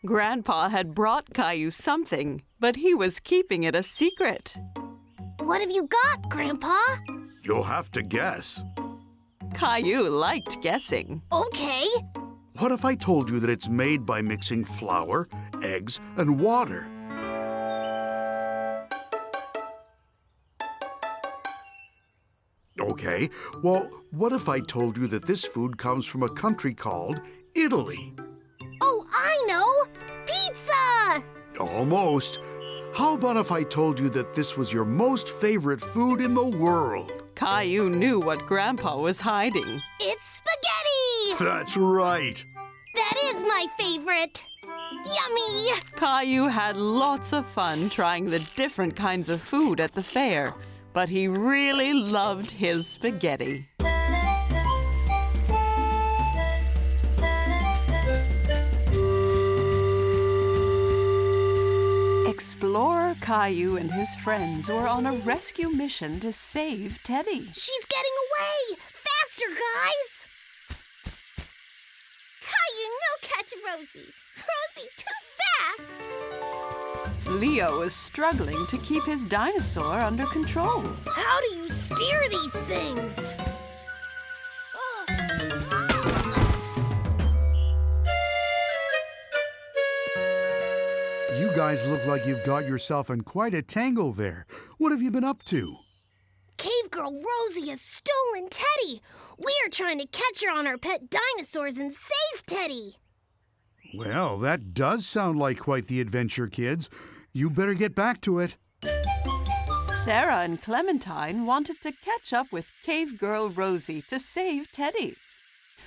Grandpa had brought Caillou something, but he was keeping it a secret. What have you got, Grandpa? You'll have to guess. Caillou liked guessing. Okay. What if I told you that it's made by mixing flour, eggs, and water? Okay, well, what if I told you that this food comes from a country called Italy? Oh, I know! Pizza! Almost. How about if I told you that this was your most favorite food in the world? Caillou knew what Grandpa was hiding. It's spaghetti! That's right. That is my favorite. Yummy! Caillou had lots of fun trying the different kinds of food at the fair, but he really loved his spaghetti. Explorer Caillou and his friends were on a rescue mission to save Teddy. She's getting away! faster, guys! Caillou, no catch Rosie. Rosie, too fast! Leo was struggling to keep his dinosaur under control. How do you steer these things? You guys look like you've got yourself in quite a tangle there. What have you been up to? Cave Girl Rosie has stolen Teddy. We are trying to catch her on our pet dinosaurs and save Teddy. Well, that does sound like quite the adventure, kids. You better get back to it. Sarah and Clementine wanted to catch up with Cave Girl Rosie to save Teddy.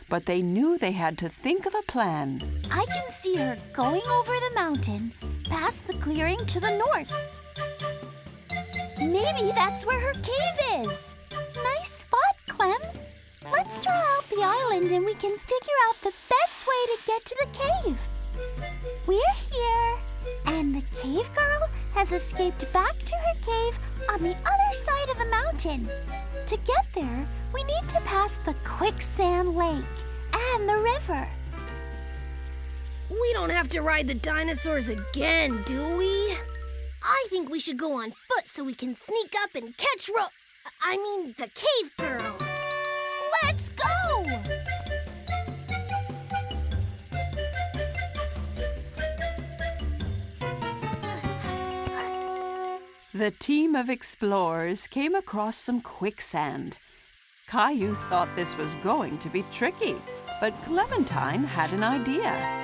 But they knew they had to think of a plan. I can see her going over the mountain, past the clearing to the north. Maybe that's where her cave is. Nice spot, Clem. Let's draw out the island and we can figure out the best way to get to the cave. We're here, and the cave girl has escaped back to her cave on the other side of the mountain. To get there, we need to pass the quicksand lake and the river. We don't have to ride the dinosaurs again, do we? I think we should go on foot so we can sneak up and catch the cave girl. Let's go! The team of explorers came across some quicksand. Caillou thought this was going to be tricky, but Clementine had an idea.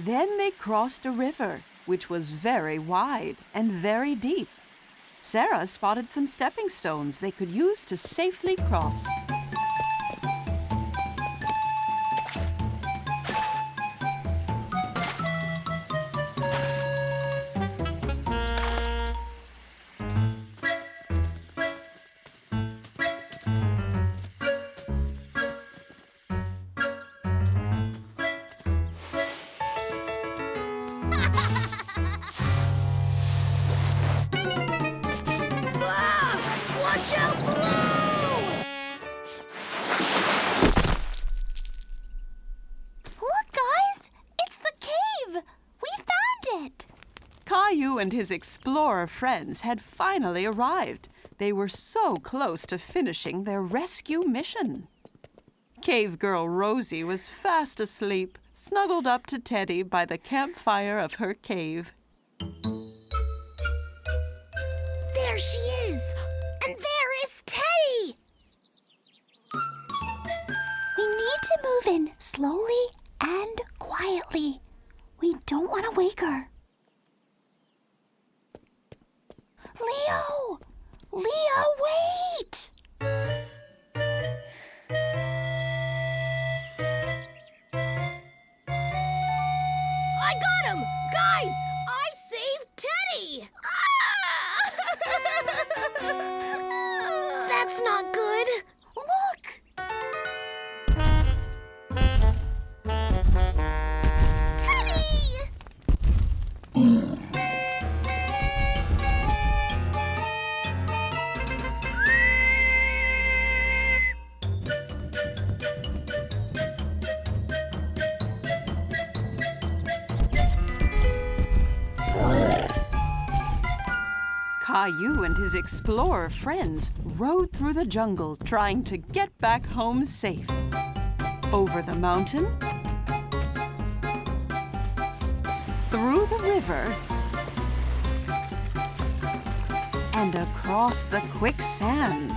Then they crossed a river, which was very wide and very deep. Sarah spotted some stepping stones they could use to safely cross. Watch out below! Look, guys! It's the cave! We found it! Caillou and his explorer friends had finally arrived. They were so close to finishing their rescue mission. Cave Girl Rosie was fast asleep, snuggled up to Teddy by the campfire of her cave. There she is! And there is Teddy! We need to move in slowly and quietly. We don't want to wake her. Leo! Leo, wait! I got him! Guys, I saved Teddy! That's not good. Look! Teddy! Caillou and his explorer friends rode through the jungle trying to get back home safe. Over the mountain, through the river, and across the quicksand.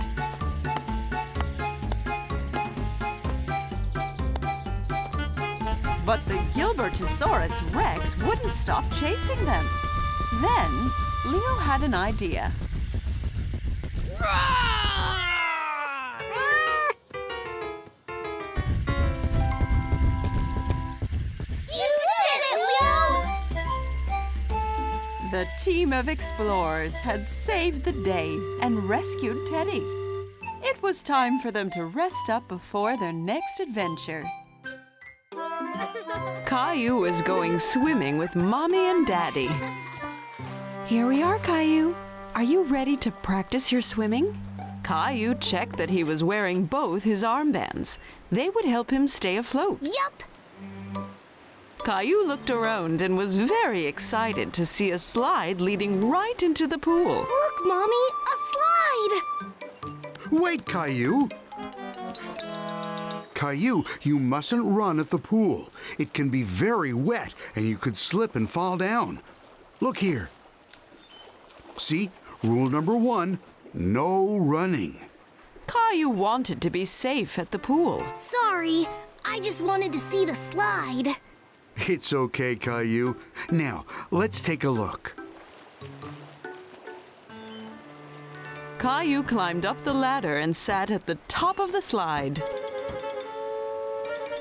But the Gilbertosaurus Rex wouldn't stop chasing them. Then, Leo had an idea. You did it, Leo! The team of explorers had saved the day and rescued Teddy. It was time for them to rest up before their next adventure. Caillou was going swimming with Mommy and Daddy. Here we are, Caillou. Are you ready to practice your swimming? Caillou checked that he was wearing both his armbands. They would help him stay afloat. Yup! Caillou looked around and was very excited to see a slide leading right into the pool. Look, Mommy, a slide! Wait, Caillou! Caillou, you mustn't run at the pool. It can be very wet and you could slip and fall down. Look here. See, rule number 1, no running. Caillou wanted to be safe at the pool. Sorry, I just wanted to see the slide. It's okay, Caillou. Now, let's take a look. Caillou climbed up the ladder and sat at the top of the slide.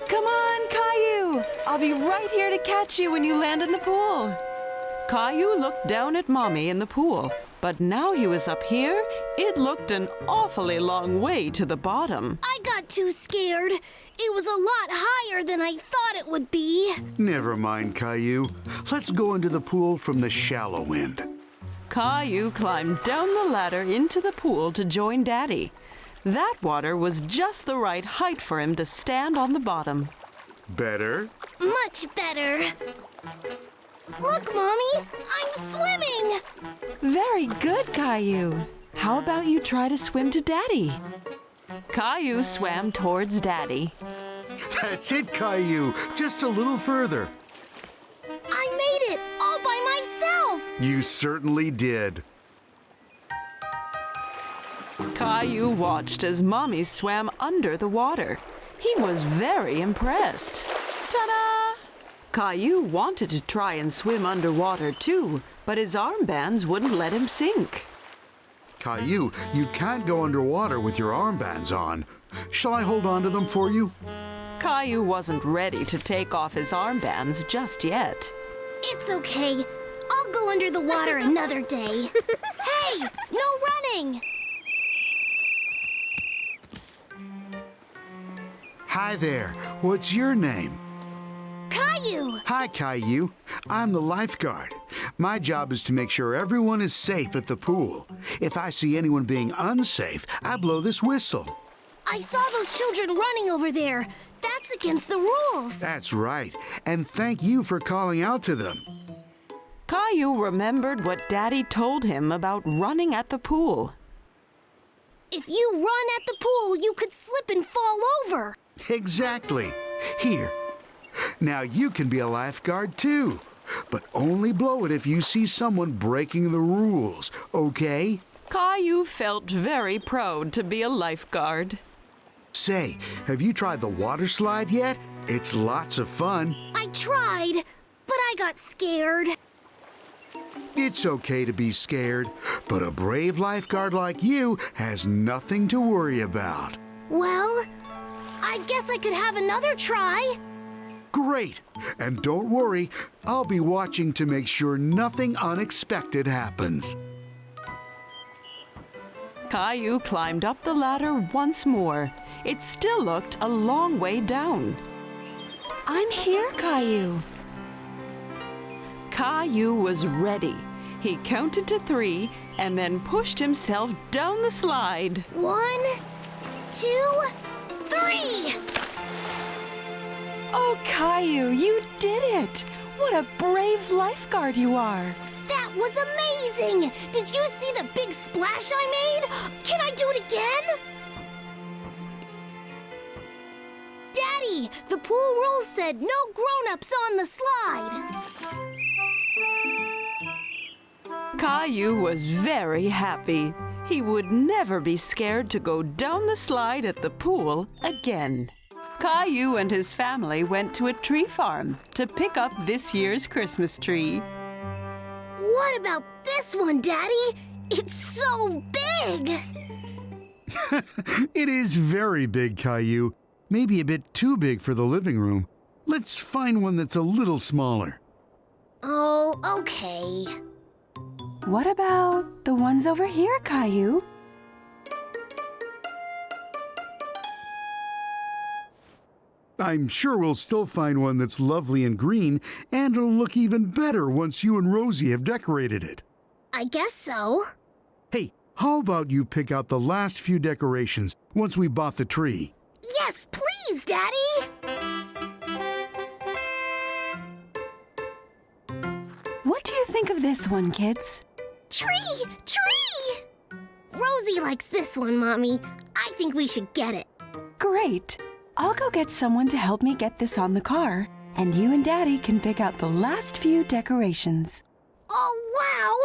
Come on, Caillou! I'll be right here to catch you when you land in the pool. Caillou looked down at Mommy in the pool, but now he was up here, it looked an awfully long way to the bottom. I got too scared. It was a lot higher than I thought it would be. Never mind, Caillou. Let's go into the pool from the shallow end. Caillou climbed down the ladder into the pool to join Daddy. That water was just the right height for him to stand on the bottom. Better? Much better. Look, Mommy, I'm swimming. Very good, Caillou. How about you try to swim to Daddy? Caillou swam towards Daddy. That's it, Caillou. Just a little further. I made it all by myself. You certainly did. Caillou watched as Mommy swam under the water. He was very impressed. Ta-da! Caillou wanted to try and swim underwater too, but his armbands wouldn't let him sink. Caillou, you can't go underwater with your armbands on. Shall I hold on to them for you? Caillou wasn't ready to take off his armbands just yet. It's okay. I'll go under the water another day. Hey, no running! Hi there. What's your name? Caillou! Hi, Caillou. I'm the lifeguard. My job is to make sure everyone is safe at the pool. If I see anyone being unsafe, I blow this whistle. I saw those children running over there. That's against the rules. That's right. And thank you for calling out to them. Caillou remembered what Daddy told him about running at the pool. If you run at the pool, you could slip and fall over. Exactly. Here. Now you can be a lifeguard too. But only blow it if you see someone breaking the rules, okay? Caillou felt very proud to be a lifeguard. Say, have you tried the water slide yet? It's lots of fun. I tried, but I got scared. It's okay to be scared, but a brave lifeguard like you has nothing to worry about. Well, I guess I could have another try. Great! And don't worry, I'll be watching to make sure nothing unexpected happens. Caillou climbed up the ladder once more. It still looked a long way down. I'm here, Caillou. Caillou was ready. He counted to 3 and then pushed himself down the slide. 1, 2, 3! Oh, Caillou, you did it! What a brave lifeguard you are! That was amazing! Did you see the big splash I made? Can I do it again? Daddy, the pool rules said no grown-ups on the slide. Caillou was very happy. He would never be scared to go down the slide at the pool again. Caillou and his family went to a tree farm to pick up this year's Christmas tree. What about this one, Daddy? It's so big! It is very big, Caillou. Maybe a bit too big for the living room. Let's find one that's a little smaller. Oh, okay. What about the ones over here, Caillou? I'm sure we'll still find one that's lovely and green, and it'll look even better once you and Rosie have decorated it. I guess so. Hey, how about you pick out the last few decorations once we bought the tree? Yes, please, Daddy! What do you think of this one, kids? Tree! Tree! Rosie likes this one, Mommy. I think we should get it. Great. I'll go get someone to help me get this on the car, and you and Daddy can pick out the last few decorations. Oh, wow!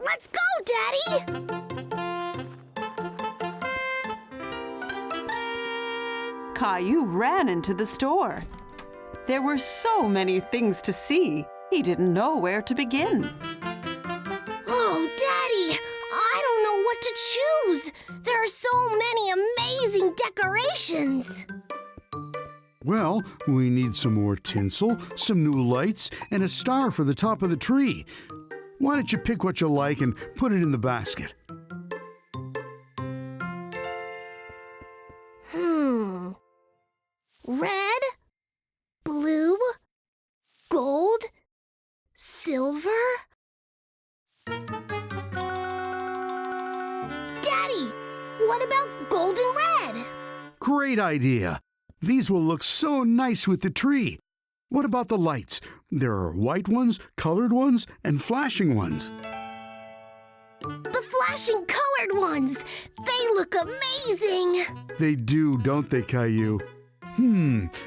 Let's go, Daddy! Caillou ran into the store. There were so many things to see, he didn't know where to begin. Oh, Daddy! I don't know what to choose! There are so many amazing decorations! Well, we need some more tinsel, some new lights, and a star for the top of the tree. Why don't you pick what you like and put it in the basket? Red, blue, gold, silver. Daddy, what about gold and red? Great idea! These will look so nice with the tree. What about the lights? There are white ones, colored ones, and flashing ones. The flashing colored ones! They look amazing! They do, don't they, Caillou?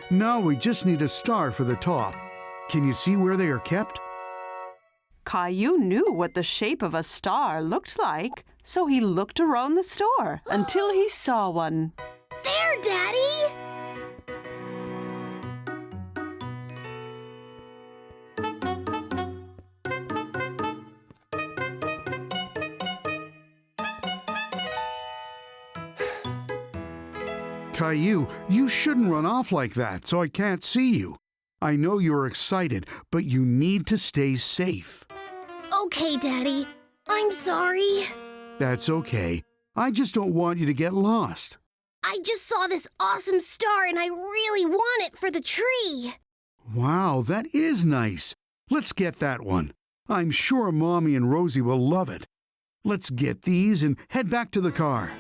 Now we just need a star for the top. Can you see where they are kept? Caillou knew what the shape of a star looked like, so he looked around the store until he saw one. There, Daddy! Caillou, you shouldn't run off like that, so I can't see you. I know you're excited, but you need to stay safe. Okay, Daddy. I'm sorry. That's okay. I just don't want you to get lost. I just saw this awesome star and I really want it for the tree. Wow, that is nice. Let's get that one. I'm sure Mommy and Rosie will love it. Let's get these and head back to the car.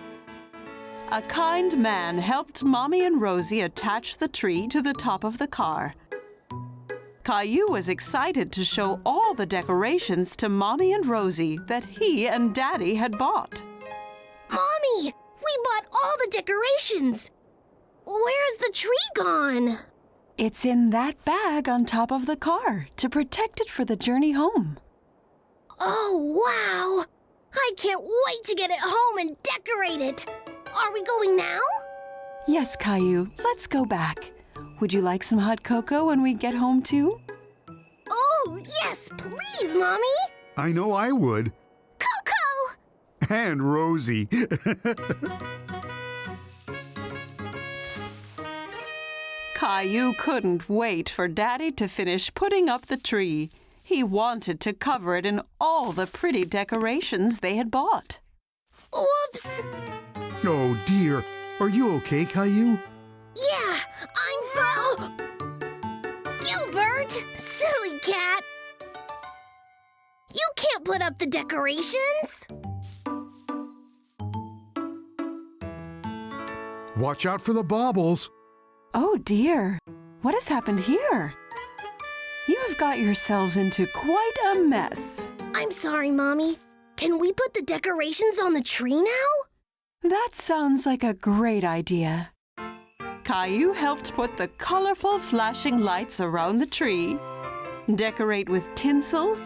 A kind man helped Mommy and Rosie attach the tree to the top of the car. Caillou was excited to show all the decorations to Mommy and Rosie that he and Daddy had bought. Mommy, we bought all the decorations. Where's the tree gone? It's in that bag on top of the car to protect it for the journey home. Oh, wow! I can't wait to get it home and decorate it. Are we going now? Yes, Caillou, let's go back. Would you like some hot cocoa when we get home, too? Oh, yes, please, Mommy. I know I would. Cocoa! And Rosie. Caillou couldn't wait for Daddy to finish putting up the tree. He wanted to cover it in all the pretty decorations they had bought. Whoops! Oh, dear. Are you okay, Caillou? Yeah, I'm fine. Gilbert, silly cat. You can't put up the decorations. Watch out for the baubles. Oh, dear. What has happened here? You have got yourselves into quite a mess. I'm sorry, Mommy. Can we put the decorations on the tree now? That sounds like a great idea. Caillou helped put the colorful flashing lights around the tree, decorate with tinsel,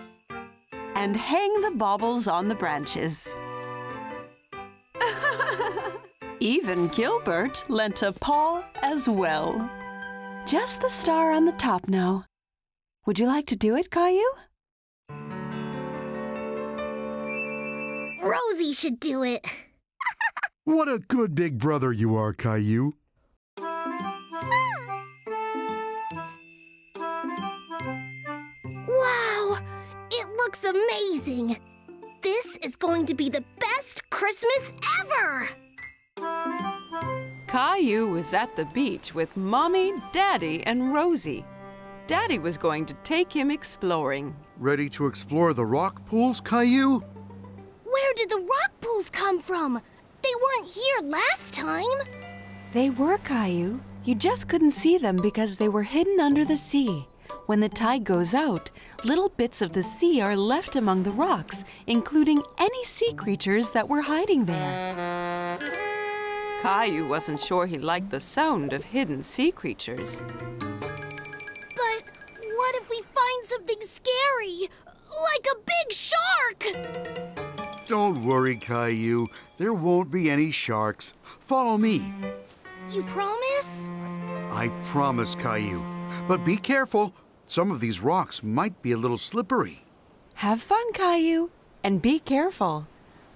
and hang the baubles on the branches. Even Gilbert lent a paw as well. Just the star on the top now. Would you like to do it, Caillou? Rosie should do it. What a good big brother you are, Caillou. Wow! It looks amazing! This is going to be the best Christmas ever! Caillou was at the beach with Mommy, Daddy, and Rosie. Daddy was going to take him exploring. Ready to explore the rock pools, Caillou? Where did the rock pools come from? They weren't here last time. They were, Caillou. You just couldn't see them because they were hidden under the sea. When the tide goes out, little bits of the sea are left among the rocks, including any sea creatures that were hiding there. Caillou wasn't sure he liked the sound of hidden sea creatures. But what if we find something scary? Like a big shark! Don't worry, Caillou. There won't be any sharks. Follow me. You promise? I promise, Caillou. But be careful. Some of these rocks might be a little slippery. Have fun, Caillou, and be careful.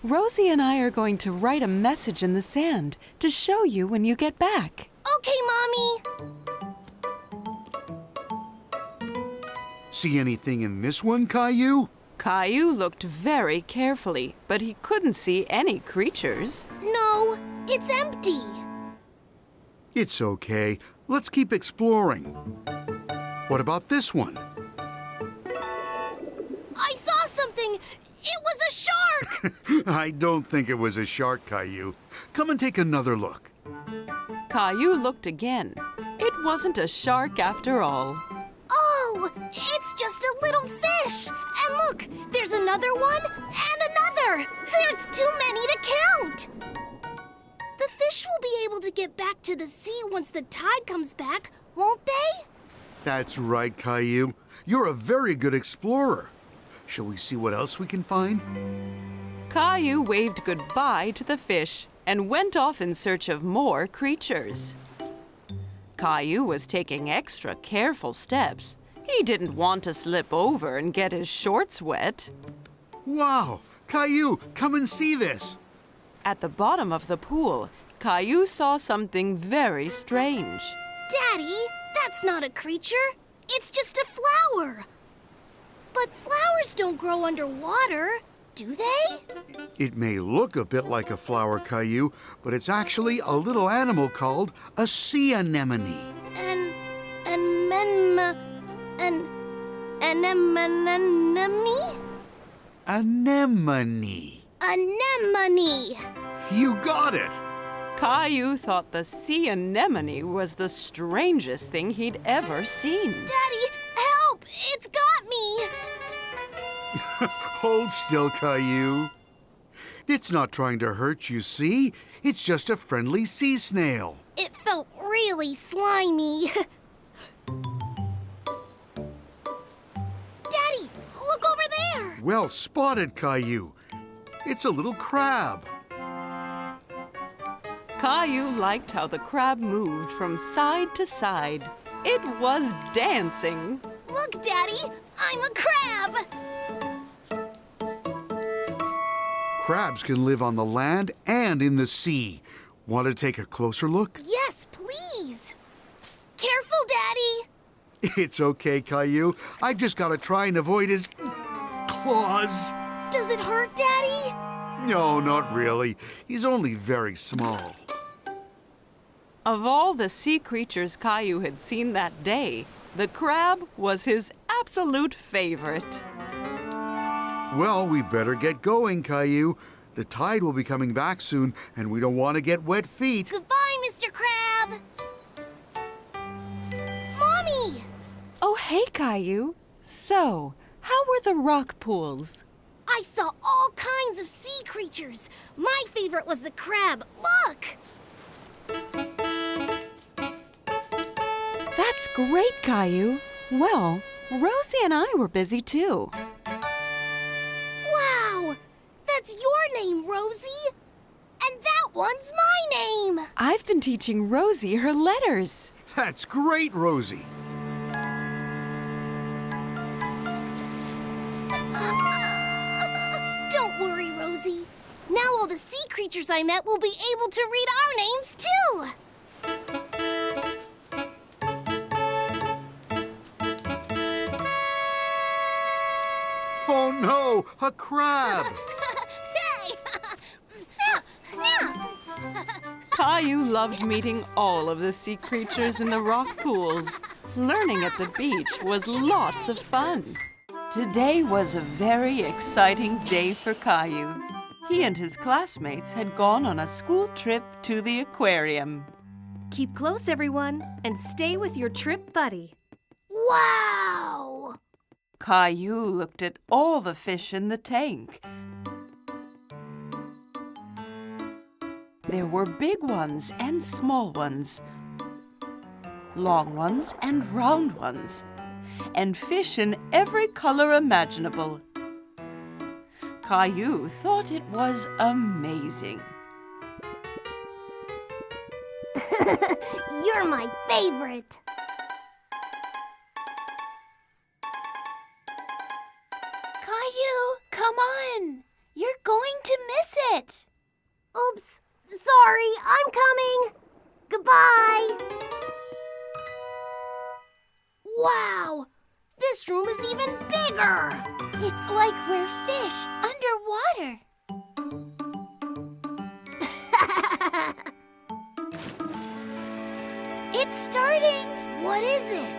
Rosie and I are going to write a message in the sand to show you when you get back. Okay, Mommy. See anything in this one, Caillou? Caillou looked very carefully, but he couldn't see any creatures. No, it's empty. It's okay. Let's keep exploring. What about this one? I saw something. It was a shark. I don't think it was a shark, Caillou. Come and take another look. Caillou looked again. It wasn't a shark after all. Oh, it's just a little fish. And look, there's another one and another. There's too many to count. The fish will be able to get back to the sea once the tide comes back, won't they? That's right, Caillou. You're a very good explorer. Shall we see what else we can find? Caillou waved goodbye to the fish and went off in search of more creatures. Caillou was taking extra careful steps. He didn't want to slip over and get his shorts wet. Wow! Caillou, come and see this! At the bottom of the pool, Caillou saw something very strange. Daddy, that's not a creature. It's just a flower. But flowers don't grow underwater, do they? It may look a bit like a flower, Caillou, but it's actually a little animal called a sea anemone. Anemone? Anemone. Anemone. You got it! Caillou thought the sea anemone was the strangest thing he'd ever seen. Daddy, help! It's got me! Hold still, Caillou. It's not trying to hurt you, see? It's just a friendly sea snail. It felt really slimy. Daddy, look over there! Well spotted, Caillou. It's a little crab. Caillou liked how the crab moved from side to side. It was dancing. Look, Daddy, I'm a crab! Crabs can live on the land and in the sea. Want to take a closer look? Yes, please! Careful, Daddy! It's okay, Caillou. I just gotta try and avoid his claws. Does it hurt, Daddy? No, not really. He's only very small. Of all the sea creatures Caillou had seen that day, the crab was his absolute favorite. Well, we better get going, Caillou. The tide will be coming back soon, and we don't want to get wet feet. Goodbye, Mr. Crab! Mommy! Oh, hey, Caillou. So, how were the rock pools? I saw all kinds of sea creatures. My favorite was the crab. Look! That's great, Caillou. Well, Rosie and I were busy too. Wow! That's your name, Rosie! And that one's my name! I've been teaching Rosie her letters. That's great, Rosie. Don't worry, Rosie. Now all the sea creatures I met will be able to read our names, too! Oh no, a crab! Caillou loved meeting all of the sea creatures in the rock pools. Learning at the beach was lots of fun. Today was a very exciting day for Caillou. He and his classmates had gone on a school trip to the aquarium. Keep close, everyone, and stay with your trip buddy. Wow! Caillou looked at all the fish in the tank. There were big ones and small ones, long ones and round ones, and fish in every color imaginable. Caillou thought it was amazing. You're my favorite. Caillou, come on. You're going to miss it. Oops. Sorry, I'm coming. Goodbye. Wow! This room is even bigger. It's like we're fish underwater. It's starting. What is it?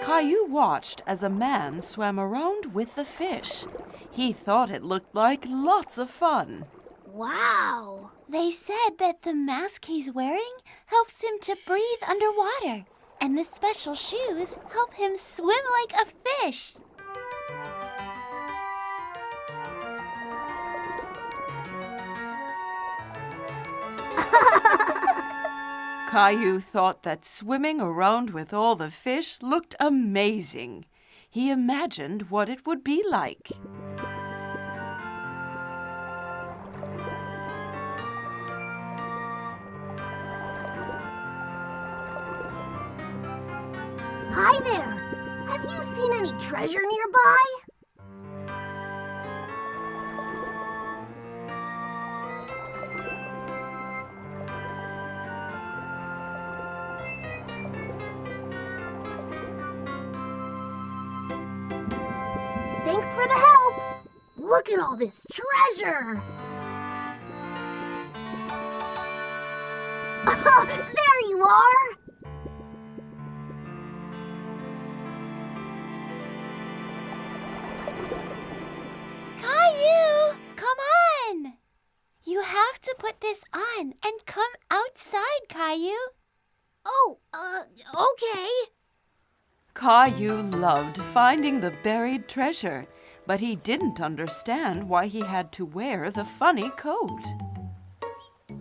Caillou watched as a man swam around with the fish. He thought it looked like lots of fun. Wow! They said that the mask he's wearing helps him to breathe underwater, and the special shoes help him swim like a fish. Caillou thought that swimming around with all the fish looked amazing. He imagined what it would be like. Hi there! Have you seen any treasure nearby? Thanks for the help! Look at all this treasure! There you are! Caillou, come on! You have to put this on and come outside, Caillou. Oh, okay. Caillou loved finding the buried treasure, but he didn't understand why he had to wear the funny coat.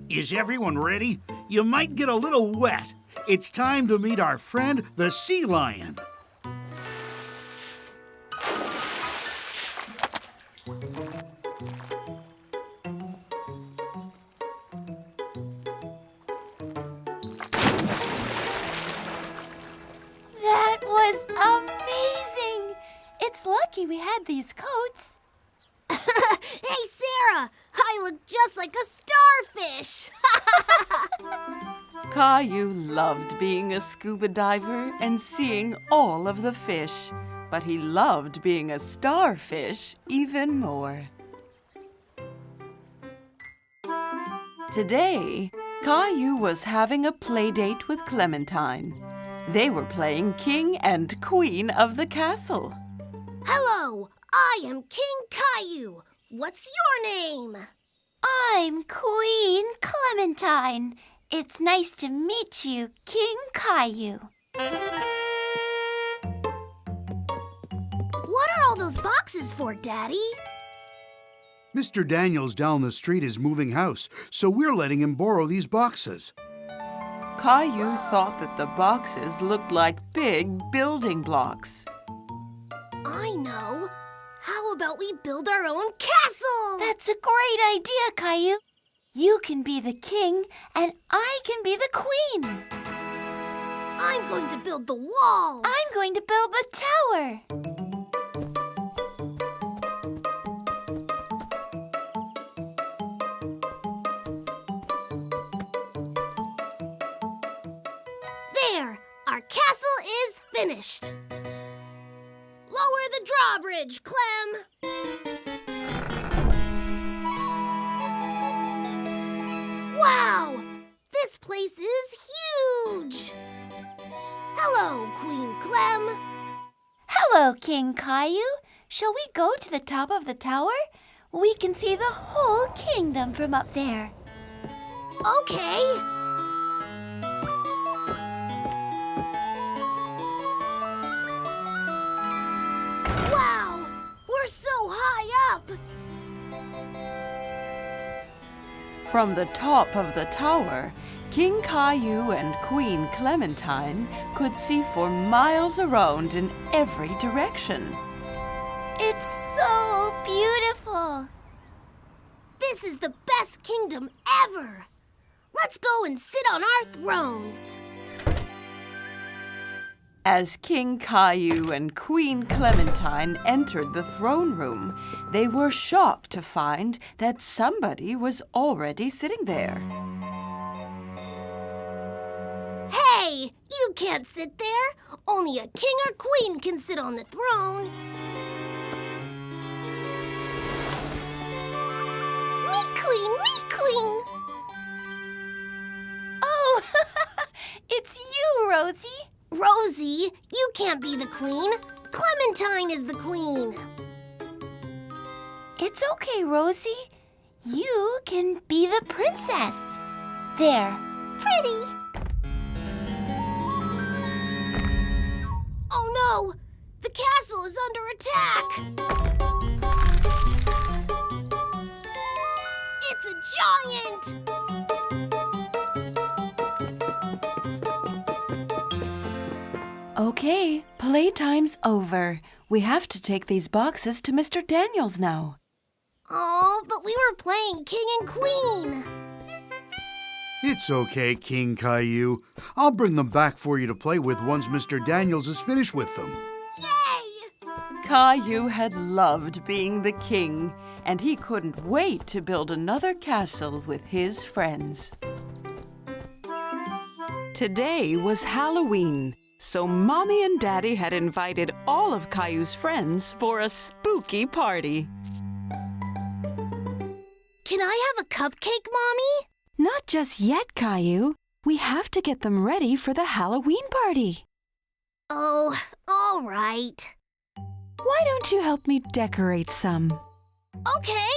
Is everyone ready? You might get a little wet. It's time to meet our friend, the sea lion. That was amazing! It's lucky we had these coats. Hey, Sarah! I look just like a starfish! Caillou loved being a scuba diver and seeing all of the fish, but he loved being a starfish even more. Today, Caillou was having a play date with Clementine. They were playing King and Queen of the Castle. Hello, I am King Caillou. What's your name? I'm Queen Clementine. It's nice to meet you, King Caillou. What are all those boxes for, Daddy? Mr. Daniels down the street is moving house, so we're letting him borrow these boxes. Caillou thought that the boxes looked like big building blocks. I know. How about we build our own castle? That's a great idea, Caillou. You can be the king, and I can be the queen. I'm going to build the walls. I'm going to build the tower. There, our castle is finished. Lower the drawbridge, Clem. Hello, King Caillou. Shall we go to the top of the tower? We can see the whole kingdom from up there. Okay. Wow! We're so high up! From the top of the tower, King Caillou and Queen Clementine could see for miles around in every direction. It's so beautiful. This is the best kingdom ever! Let's go and sit on our thrones! As King Caillou and Queen Clementine entered the throne room, they were shocked to find that somebody was already sitting there. Hey! You can't sit there! Only a king or queen can sit on the throne! Me queen! Me queen! Oh, it's you, Rosie. Rosie, you can't be the queen. Clementine is the queen. It's okay, Rosie. You can be the princess. There. Pretty. Oh no! The castle is under attack! It's a giant! Okay, playtime's over. We have to take these boxes to Mr. Daniels now. Oh, but we were playing king and queen. It's okay, King Caillou. I'll bring them back for you to play with once Mr. Daniels is finished with them. Yay! Caillou had loved being the king, and he couldn't wait to build another castle with his friends. Today was Halloween, so Mommy and Daddy had invited all of Caillou's friends for a spooky party. Can I have a cupcake, Mommy? Not just yet, Caillou. We have to get them ready for the Halloween party. Oh, all right. Why don't you help me decorate some? Okay.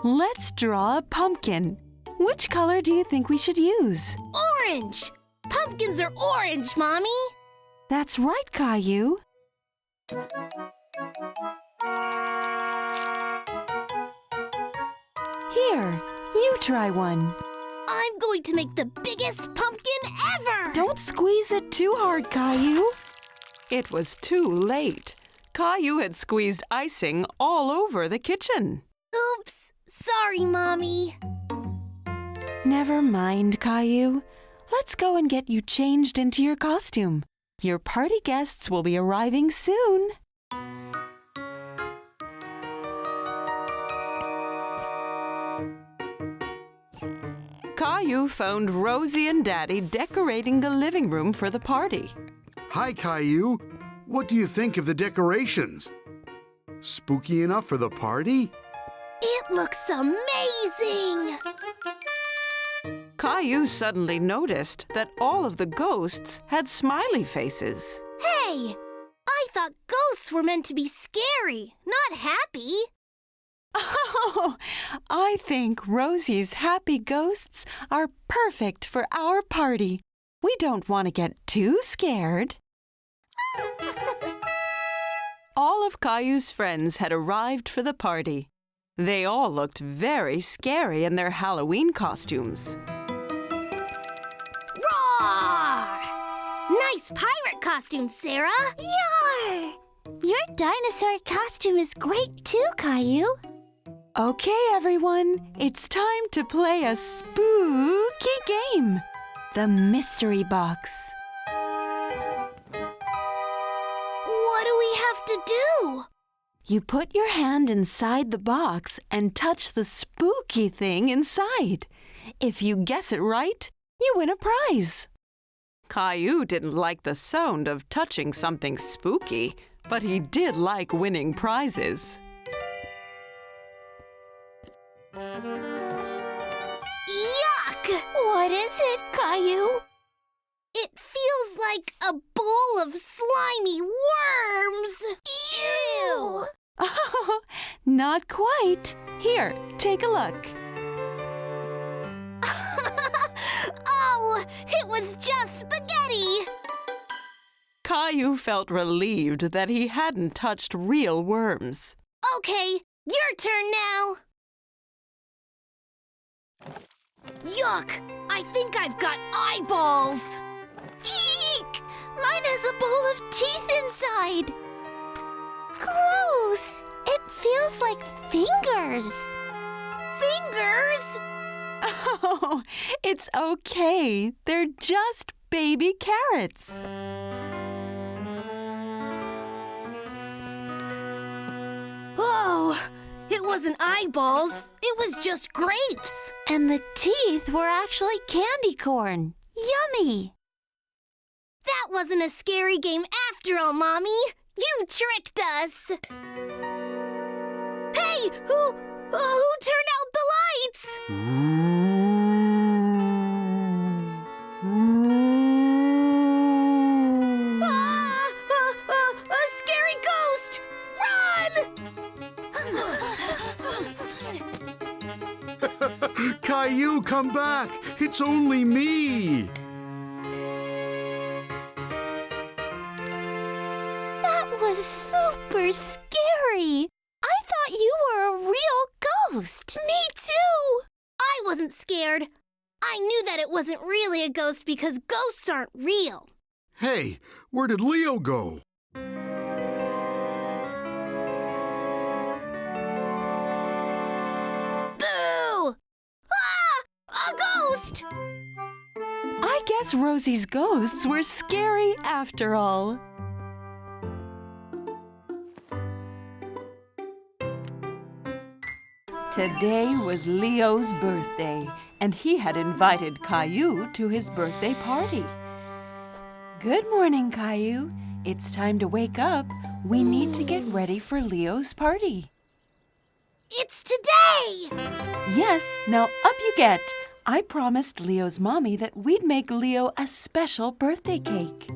Let's draw a pumpkin. Which color do you think we should use? Orange. Pumpkins are orange, Mommy. That's right, Caillou. Here, you try one. I'm going to make the biggest pumpkin ever! Don't squeeze it too hard, Caillou. It was too late. Caillou had squeezed icing all over the kitchen. Oops. Sorry, Mommy. Never mind, Caillou. Let's go and get you changed into your costume. Your party guests will be arriving soon. Caillou found Rosie and Daddy decorating the living room for the party. Hi, Caillou. What do you think of the decorations? Spooky enough for the party? It looks amazing! Caillou suddenly noticed that all of the ghosts had smiley faces. Hey! I thought ghosts were meant to be scary, not happy. Oh, I think Rosie's happy ghosts are perfect for our party. We don't want to get too scared. All of Caillou's friends had arrived for the party. They all looked very scary in their Halloween costumes. Roar! Nice pirate costume, Sarah. Yar! Your dinosaur costume is great too, Caillou. Okay, everyone, it's time to play a spooky game. The Mystery Box. What do we have to do? You put your hand inside the box and touch the spooky thing inside. If you guess it right, you win a prize. Caillou didn't like the sound of touching something spooky, but he did like winning prizes. Yuck! What is it, Caillou? It feels like a bowl of slimy worms. Ew! Oh, not quite. Here, take a look. Oh, it was just spaghetti! Caillou felt relieved that he hadn't touched real worms. Okay, your turn now. Yuck! I think I've got eyeballs! Eek! Mine has a bowl of teeth inside. Gross! It feels like fingers. Fingers? Oh, it's okay. They're just baby carrots. Oh, it wasn't eyeballs. It was just grapes. And the teeth were actually candy corn. Yummy! That wasn't a scary game after all, Mommy. You tricked us. Hey, who turned out the lights? A scary ghost! Run! Caillou, come back! It's only me! That was super scary. I thought you were a real ghost. Me too. I wasn't scared. I knew that it wasn't really a ghost because ghosts aren't real. Hey, where did Leo go? Boo! Ah! A ghost! I guess Rosie's ghosts were scary after all. Today was Leo's birthday, and he had invited Caillou to his birthday party. Good morning, Caillou. It's time to wake up. We need to get ready for Leo's party. It's today! Yes, now up you get. I promised Leo's mommy that we'd make Leo a special birthday cake.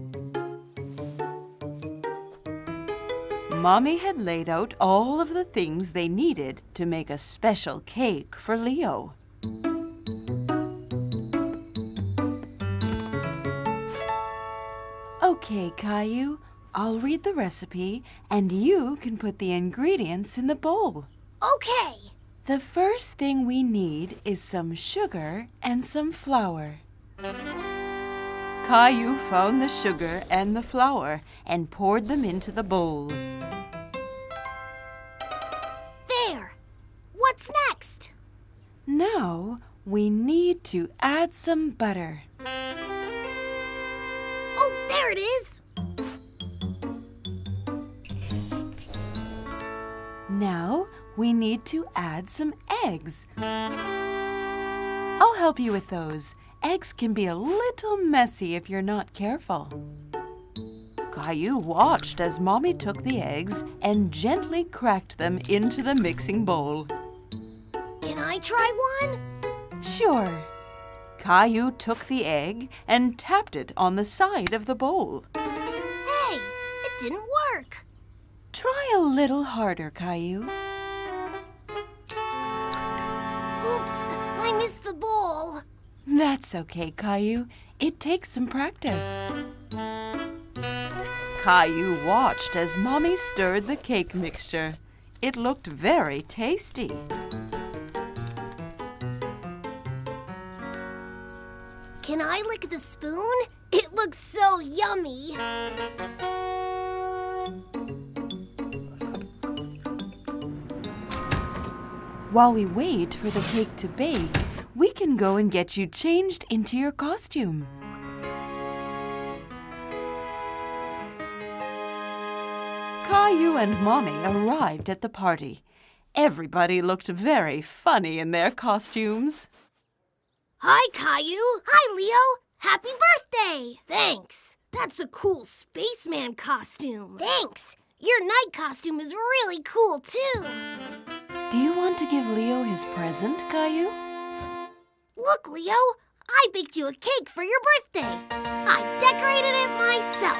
Mommy had laid out all of the things they needed to make a special cake for Leo. Okay, Caillou, I'll read the recipe and you can put the ingredients in the bowl. Okay. The first thing we need is some sugar and some flour. Caillou found the sugar and the flour and poured them into the bowl. There. What's next? Now we need to add some butter. Oh, there it is. Now we need to add some eggs. I'll help you with those. Eggs can be a little messy if you're not careful. Caillou watched as Mommy took the eggs and gently cracked them into the mixing bowl. Can I try one? Sure. Caillou took the egg and tapped it on the side of the bowl. Hey, it didn't work. Try a little harder, Caillou. Oops, I missed the bowl. That's okay, Caillou. It takes some practice. Caillou watched as Mommy stirred the cake mixture. It looked very tasty. Can I lick the spoon? It looks so yummy. While we wait for the cake to bake, we can go and get you changed into your costume. Caillou and Mommy arrived at the party. Everybody looked very funny in their costumes. Hi, Caillou. Hi, Leo. Happy birthday. Thanks. That's a cool spaceman costume. Thanks. Your night costume is really cool, too. Do you want to give Leo his present, Caillou? Look, Leo. I baked you a cake for your birthday. I decorated it myself.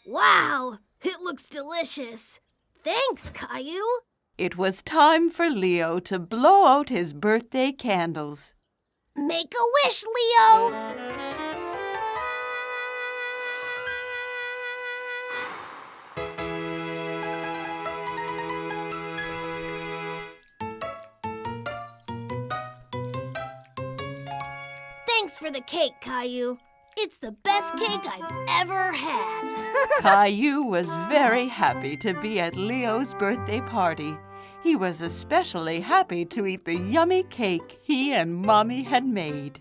Wow, it looks delicious. Thanks, Caillou. It was time for Leo to blow out his birthday candles. Make a wish, Leo. Thanks for the cake, Caillou. It's the best cake I've ever had. Caillou was very happy to be at Leo's birthday party. He was especially happy to eat the yummy cake he and Mommy had made.